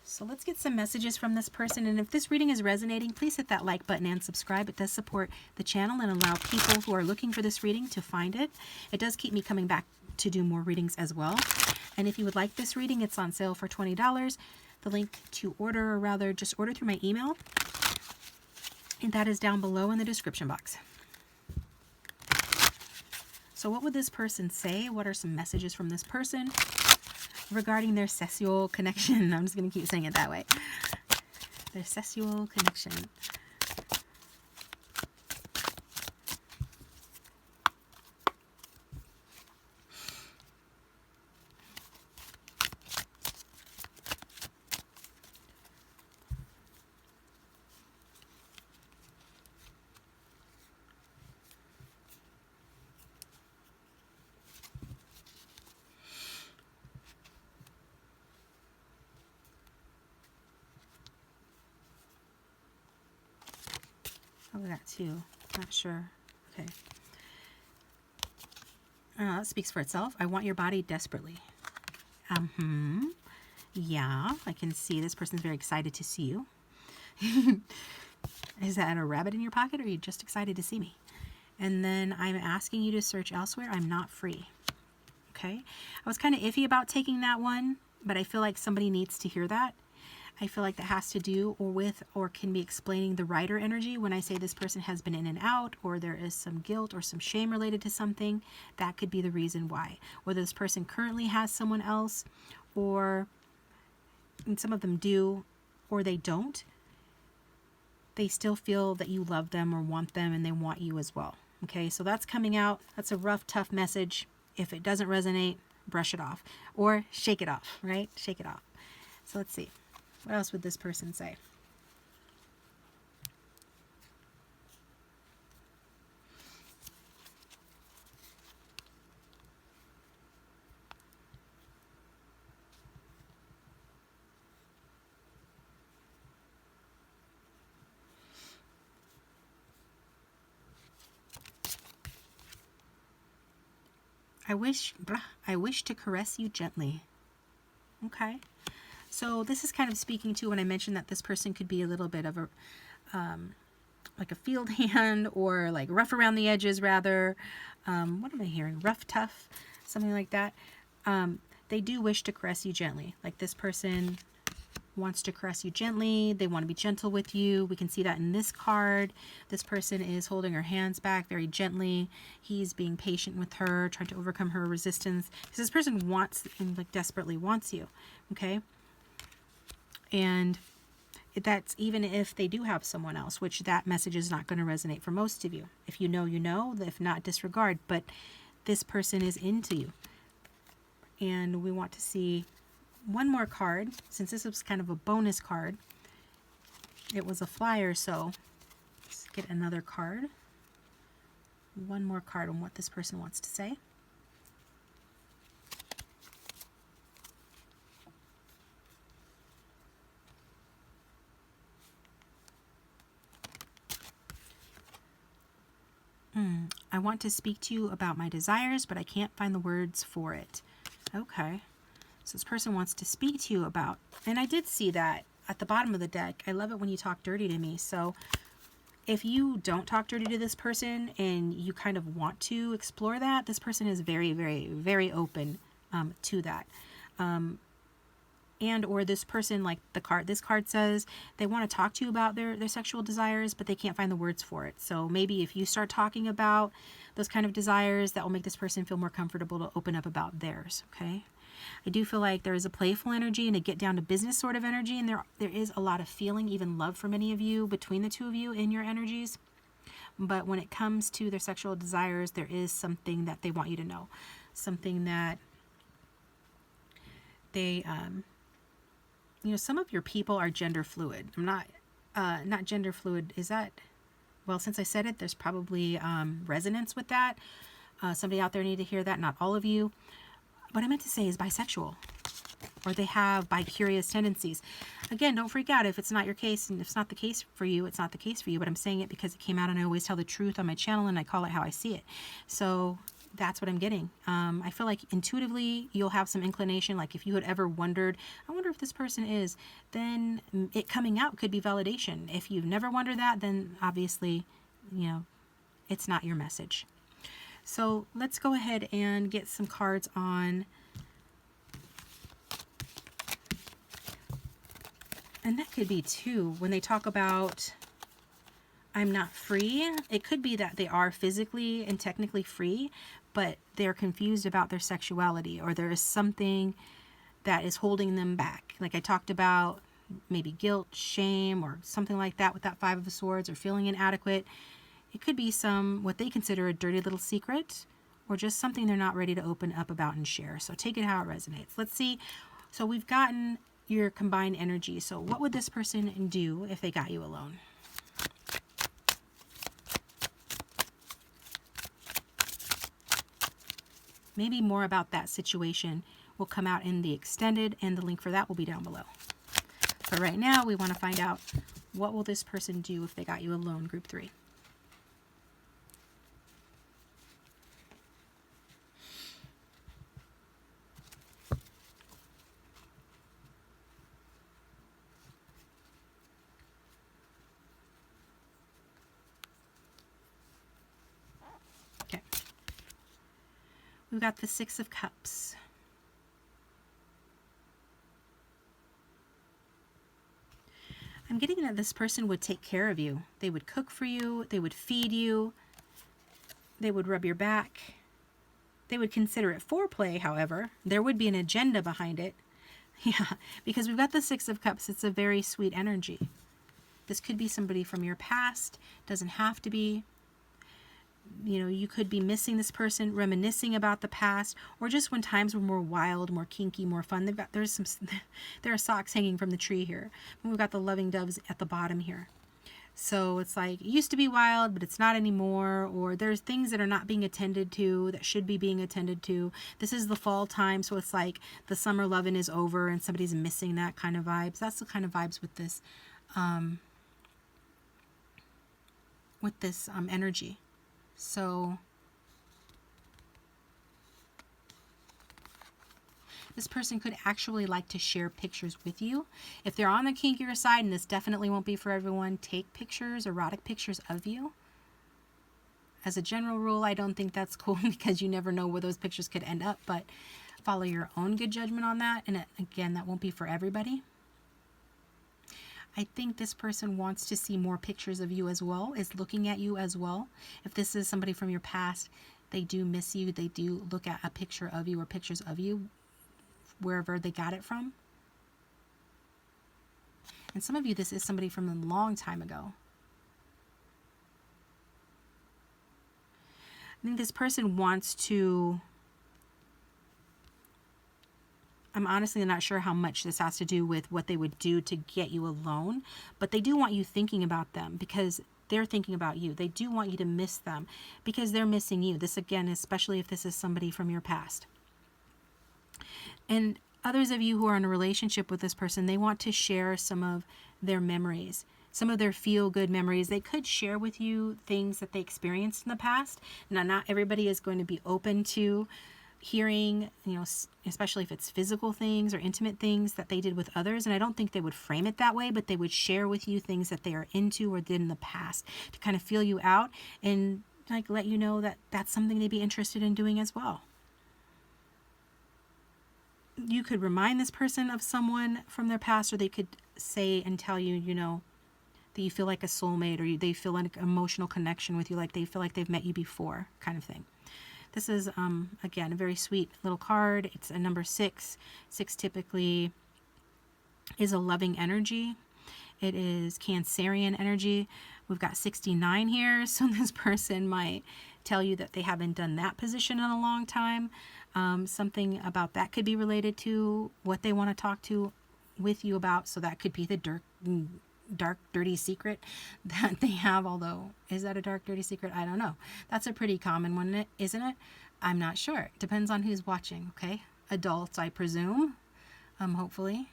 So let's get some messages from this person. And if this reading is resonating, please hit that like button and subscribe. It does support the channel and allow people who are looking for this reading to find it. It does keep me coming back to do more readings as well. And if you would like this reading, it's on sale for $20. The link to order, or rather just order through my email, and that is down below in the description box. So what would this person say? What are some messages from this person regarding their sexual connection? I'm just going to keep saying it that way. Their sexual connection. Probably that too. Not sure. Okay. That speaks for itself. I want your body desperately. Yeah, I can see this person's very excited to see you. Is that a rabbit in your pocket, or are you just excited to see me? And then I'm asking you to search elsewhere. I'm not free. Okay. I was kind of iffy about taking that one, but I feel like somebody needs to hear that. I feel like that has to do with or can be explaining the writer energy. When I say this person has been in and out, or there is some guilt or some shame related to something, that could be the reason why. Whether this person currently has someone else, or, and some of them do, or they don't, they still feel that you love them or want them, and they want you as well. Okay, so that's coming out. That's a rough, tough message. If it doesn't resonate, brush it off or shake it off, right? Shake it off. So let's see. What else would this person say? I wish to caress you gently. Okay. So this is kind of speaking to when I mentioned that this person could be a little bit of a, like a field hand, or like rough around the edges rather. What am I hearing? Rough, tough, something like that. They do wish to caress you gently. Like this person wants to caress you gently. They want to be gentle with you. We can see that in this card. This person is holding her hands back very gently. He's being patient with her, trying to overcome her resistance. Because this person wants, and like desperately wants you. Okay. And that's even if they do have someone else, which that message is not going to resonate for most of you. If you know, you know. If not, disregard. But this person is into you. And we want to see one more card. Since this was kind of a bonus card, it was a flyer, so let's get another card. One more card on what this person wants to say. I want to speak to you about my desires, but I can't find the words for it. Okay. So this person wants to speak to you about, and I did see that at the bottom of the deck. I love it when you talk dirty to me. So if you don't talk dirty to this person and you kind of want to explore that, this person is very, very, very open to that. And or this person, like this card says, they want to talk to you about their sexual desires, but they can't find the words for it. So maybe if you start talking about those kind of desires, that will make this person feel more comfortable to open up about theirs. Okay. I do feel like there is a playful energy and a get down to business sort of energy, and there is a lot of feeling, even love for many of you, between the two of you in your energies. But when it comes to their sexual desires, there is something that they want you to know, something that they, you know, some of your people are gender fluid. I'm not gender fluid. Is that, well, since I said it, there's probably resonance with that. Somebody out there need to hear that. Not all of you. What I meant to say is bisexual, or they have bi-curious tendencies. Again, don't freak out if it's not your case, and if it's not the case for you, it's not the case for you, but I'm saying it because it came out, and I always tell the truth on my channel, and I call it how I see it. So that's what I'm getting. I feel like intuitively you'll have some inclination, like if you had ever wondered, I wonder if this person is, then it coming out could be validation. If you've never wondered that, then obviously, you know, it's not your message. So let's go ahead and get some cards on. And that could be too, when they talk about I'm not free, it could be that they are physically and technically free, but they're confused about their sexuality, or there is something that is holding them back. Like I talked about, maybe guilt, shame, or something like that with that Five of Swords, or feeling inadequate. It could be what they consider a dirty little secret, or just something they're not ready to open up about and share. So take it how it resonates. Let's see. So we've gotten your combined energy. So what would this person do if they got you alone? Maybe more about that situation will come out in the extended, and the link for that will be down below. But right now we want to find out, what will this person do if they got you alone, group 3? We've got the Six of Cups. I'm getting that this person would take care of you. They would cook for you. They would feed you. They would rub your back. They would consider it foreplay, however. There would be an agenda behind it. Yeah, because we've got the Six of Cups. It's a very sweet energy. This could be somebody from your past. Doesn't have to be. You know, you could be missing this person, reminiscing about the past, or just when times were more wild, more kinky, more fun. There are socks hanging from the tree here. And we've got the loving doves at the bottom here. So it's like, it used to be wild, but it's not anymore. Or there's things that are not being attended to that should be being attended to. This is the fall time, so it's like the summer loving is over and somebody's missing that kind of vibes. That's the kind of vibes with this, energy. So this person could actually like to share pictures with you. If they're on the kinkier side, and this definitely won't be for everyone, take pictures, erotic pictures of you. As a general rule, I don't think that's cool because you never know where those pictures could end up, but follow your own good judgment on that. And again, that won't be for everybody. I think this person wants to see more pictures of you as well, is looking at you as well. If this is somebody from your past, they do miss you. They do look at a picture of you or pictures of you wherever they got it from. And some of you, this is somebody from a long time ago. I think this person wants to... I'm honestly not sure how much this has to do with what they would do to get you alone, but they do want you thinking about them because they're thinking about you. They do want you to miss them because they're missing you. This again, especially if this is somebody from your past. And others of you who are in a relationship with this person, they want to share some of their memories, some of their feel-good memories. They could share with you things that they experienced in the past. Now, not everybody is going to be open to hearing, you know, especially if it's physical things or intimate things that they did with others. And I don't think they would frame it that way, but they would share with you things that they are into or did in the past to kind of feel you out and like let you know that that's something they'd be interested in doing as well. You could remind this person of someone from their past, or they could say and tell you, you know, that you feel like a soulmate, or they feel an emotional connection with you, like they feel like they've met you before, kind of thing. This is, again, a very sweet little card. It's a number 6. 6 typically is a loving energy. It is Cancerian energy. We've got 69 here, so this person might tell you that they haven't done that position in a long time. Something about that could be related to what they want to talk to with you about, so that could be the dark, dirty secret that they have. Although, is that a dark, dirty secret? I don't know. That's a pretty common one, isn't it? I'm not sure. Depends on who's watching, okay? Adults, I presume, hopefully.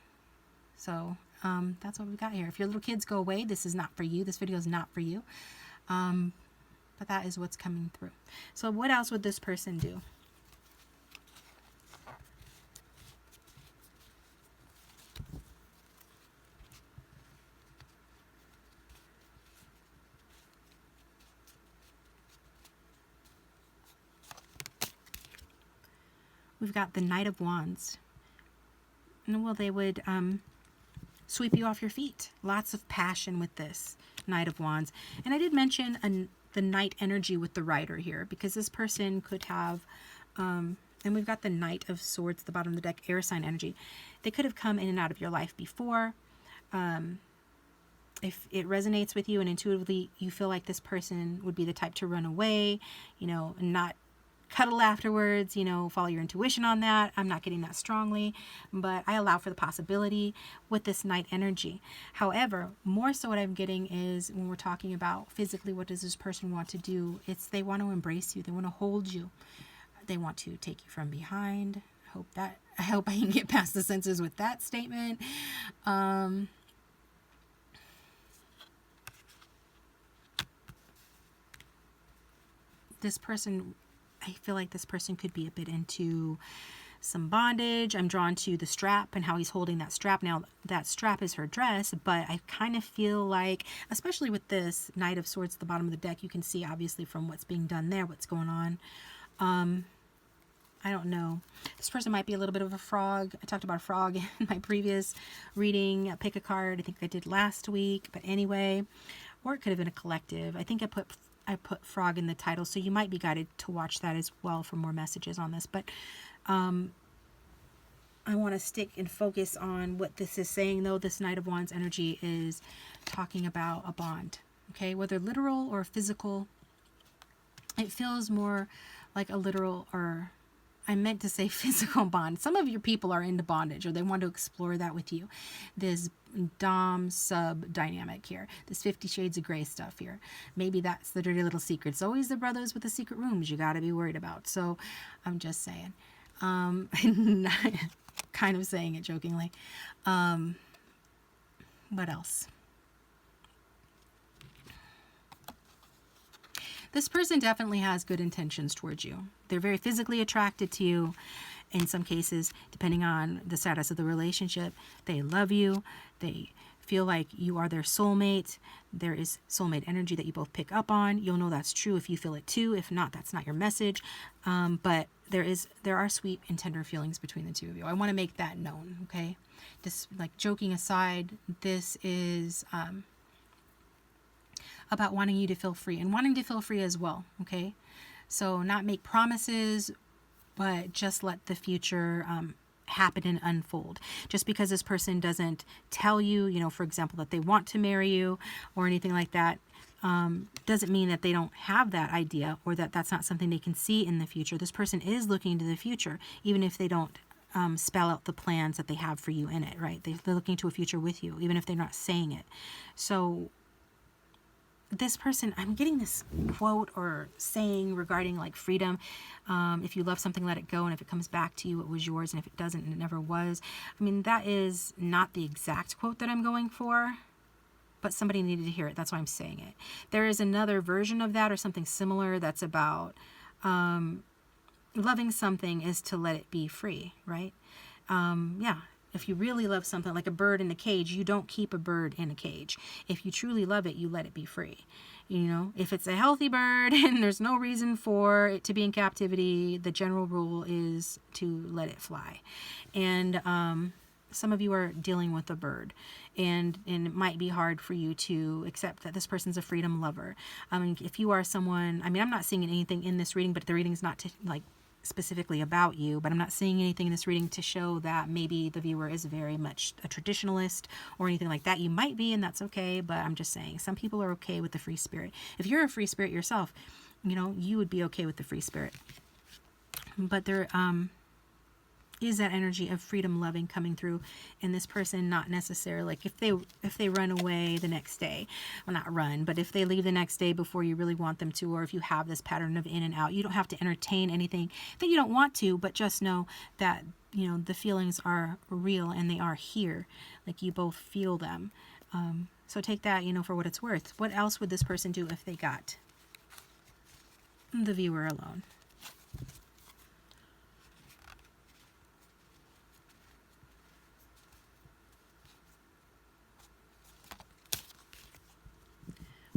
So, that's what we've got here. If your little kids go away, this is not for you. This video is not for you. But that is what's coming through. So what else would this person do? We've got the Knight of Wands. And well, they would sweep you off your feet. Lots of passion with this Knight of Wands. And I did mention the Knight energy with the Rider here, because this person could have, and we've got the Knight of Swords at the bottom of the deck, air sign energy. They could have come in and out of your life before. If it resonates with you and intuitively you feel like this person would be the type to run away, you know, and not cuddle afterwards, you know, follow your intuition on that. I'm not getting that strongly, but I allow for the possibility with this Knight energy. However, more so what I'm getting is when we're talking about physically, what does this person want to do? It's they want to embrace you. They want to hold you. They want to take you from behind. I hope I can get past the senses with that statement. This person, I feel like this person could be a bit into some bondage. I'm drawn to the strap and how he's holding that strap. Now, that strap is her dress, but I kind of feel like, especially with this Knight of Swords at the bottom of the deck, you can see obviously from what's being done there, what's going on. I don't know. This person might be a little bit of a frog. I talked about a frog in my previous reading. Pick a card. I think I did last week. But anyway, or it could have been a collective. I think I put frog in the title, so you might be guided to watch that as well for more messages on this. But I want to stick and focus on what this is saying, though. This Knight of Wands energy is talking about a bond, okay? Whether literal or physical, it feels more like a literal, or I meant to say physical bond. Some of your people are into bondage, or they want to explore that with you. This dom sub dynamic here, this 50 Shades of Grey stuff here. Maybe that's the dirty little secret. It's always the brothers with the secret rooms you got to be worried about. So I'm just saying. Kind of saying it jokingly. What else? This person definitely has good intentions towards you. They're very physically attracted to you. In some cases, depending on the status of the relationship, they love you. They feel like you are their soulmate. There is soulmate energy that you both pick up on. You'll know that's true if you feel it too. If not, that's not your message. But there are sweet and tender feelings between the two of you. I want to make that known, okay? Just like joking aside, this is about wanting you to feel free and wanting to feel free as well, okay? So not make promises, but just let the future happen and unfold. Just because this person doesn't tell you, you know, for example, that they want to marry you or anything like that, doesn't mean that they don't have that idea or that that's not something they can see in the future. This person is looking into the future, even if they don't spell out the plans that they have for you in it, right? They're looking to a future with you, even if they're not saying it. So this person, I'm getting this quote or saying regarding like freedom. If you love something, let it go. And if it comes back to you, it was yours. And if it doesn't, it never was. I mean, that is not the exact quote that I'm going for, but somebody needed to hear it. That's why I'm saying it. There is another version of that or something similar that's about loving something is to let it be free, right? Yeah. If you really love something, like a bird in a cage, you don't keep a bird in a cage. If you truly love it, you let it be free. You know, if it's a healthy bird and there's no reason for it to be in captivity, the general rule is to let it fly. And some of you are dealing with a bird, and it might be hard for you to accept that this person's a freedom lover. If you are someone, I'm not seeing anything in this reading, but the reading's not to like specifically about you, but I'm not seeing anything in this reading to show that maybe the viewer is very much a traditionalist or anything like that. You might be, and that's okay, but I'm just saying some people are okay with the free spirit. If you're a free spirit yourself, you know, you would be okay with the free spirit. But there is that energy of freedom loving coming through in this person, not necessarily like if they run away the next day, well, not run, but if they leave the next day before you really want them to, or if you have this pattern of in and out, you don't have to entertain anything that you don't want to, but just know that, you know, the feelings are real and they are here, like you both feel them. So take that, you know, for what it's worth. What else would this person do if they got the viewer alone?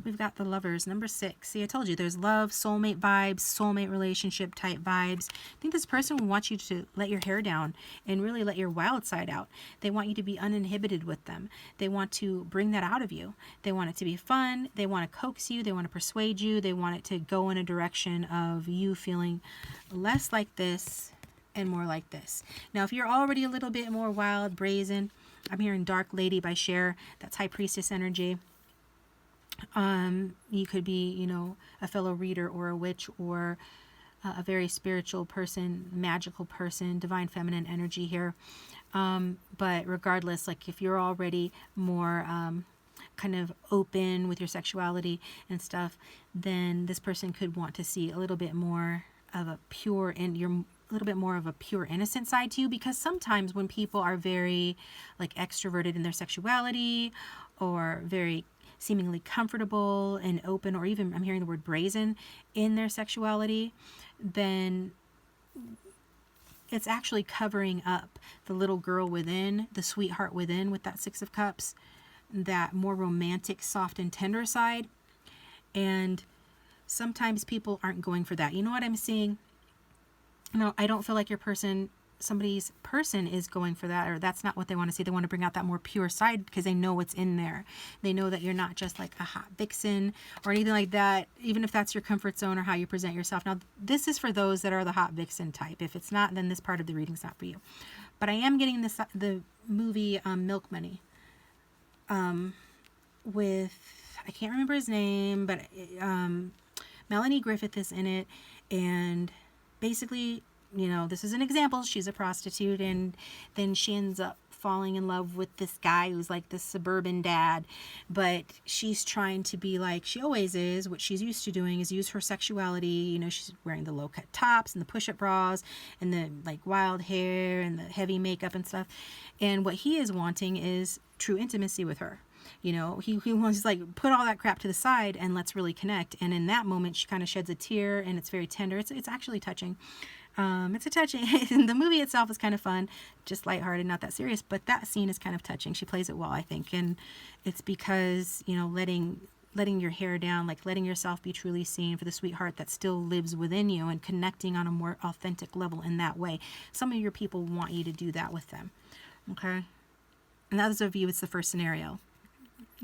We've got the Lovers, number 6. See, I told you there's love, soulmate vibes, soulmate relationship type vibes. I think this person wants you to let your hair down and really let your wild side out. They want you to be uninhibited with them. They want to bring that out of you. They want it to be fun. They want to coax you. They want to persuade you. They want it to go in a direction of you feeling less like this and more like this. Now, if you're already a little bit more wild, brazen, I'm hearing Dark Lady by Cher. That's High Priestess energy. You could be, you know, a fellow reader or a witch or a very spiritual person, magical person, divine feminine energy here. But regardless, like if you're already more kind of open with your sexuality and stuff, then this person could want to see a little bit more of a pure, and you're a little bit more of a pure innocent side to you, because sometimes when people are very like extroverted in their sexuality or very seemingly comfortable and open, or even I'm hearing the word brazen in their sexuality, then it's actually covering up the little girl within, the sweetheart within with that 6 of Cups, that more romantic, soft and tender side. And sometimes people aren't going for that. You know what I'm seeing? No, I don't feel like somebody's person is going for that, or that's not what they want to see. They want to bring out that more pure side because they know what's in there. They know that you're not just like a hot vixen or anything like that, even if that's your comfort zone or how you present yourself. Now, this is for those that are the hot vixen type. If it's not, then this part of the reading's not for you. But I am getting the movie Milk Money with, I can't remember his name, but Melanie Griffith is in it, and basically, this is an example. She's a prostitute, and then she ends up falling in love with this guy who's like this suburban dad, but she's trying to be like she always is. What she's used to doing is use her sexuality. She's wearing the low-cut tops and the push-up bras and the like wild hair and the heavy makeup and stuff. And what he is wanting is true intimacy with her. He wants to like put all that crap to the side and let's really connect. And in that moment, she kind of sheds a tear, and it's very tender. It's actually touching. It's a touching. The movie itself is kind of fun, just lighthearted, not that serious. But that scene is kind of touching. She plays it well, I think, and it's because letting your hair down, like letting yourself be truly seen for the sweetheart that still lives within you, and connecting on a more authentic level in that way. Some of your people want you to do that with them. Okay, and others of you, it's the first scenario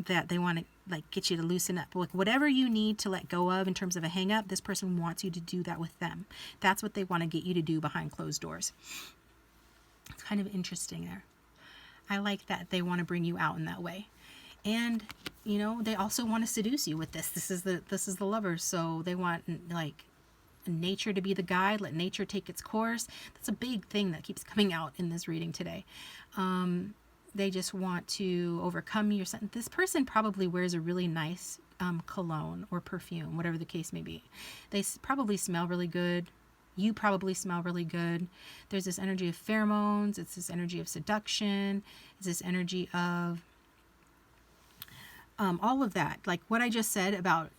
that they want to like get you to loosen up. Like whatever you need to let go of in terms of a hang up, this person wants you to do that with them. That's what they want to get you to do behind closed doors. It's kind of interesting there. I like that they want to bring you out in that way. And they also want to seduce you with this. This is the lover, so they want like nature to be the guide, let nature take its course. That's a big thing that keeps coming out in this reading today. They just want to overcome your... This person probably wears a really nice cologne or perfume, whatever the case may be. They probably smell really good. You probably smell really good. There's this energy of pheromones. It's this energy of seduction. It's this energy of all of that. Like what I just said about,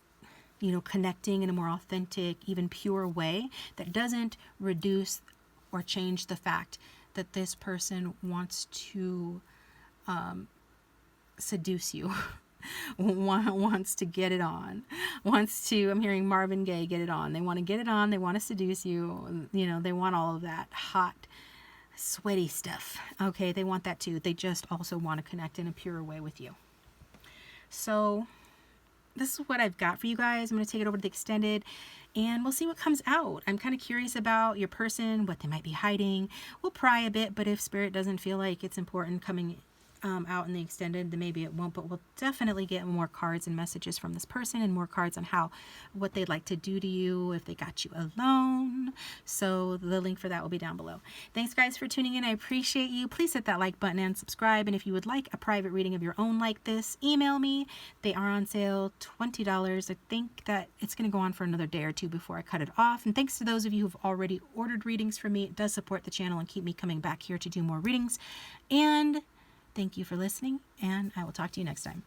connecting in a more authentic, even pure way that doesn't reduce or change the fact that this person wants to seduce you, wants to get it on, I'm hearing Marvin Gaye, get it on. They want to get it on. They want to seduce you. They want all of that hot, sweaty stuff. Okay, they want that too. They just also want to connect in a pure way with you. So this is what I've got for you guys. I'm going to take it over to the extended, and we'll see what comes out. I'm kind of curious about your person, what they might be hiding. We'll pry a bit, but if Spirit doesn't feel like it's important coming out in the extended, then maybe it won't, but we'll definitely get more cards and messages from this person, and more cards on what they'd like to do to you if they got you alone. So the link for that will be down below. Thanks guys for tuning in. I appreciate you. Please hit that like button and subscribe, and if you would like a private reading of your own like this, email me. They are on sale, $20. I think that it's going to go on for another day or two before I cut it off. And thanks to those of you who've already ordered readings from me. It does support the channel and keep me coming back here to do more readings. And thank you for listening, and I will talk to you next time.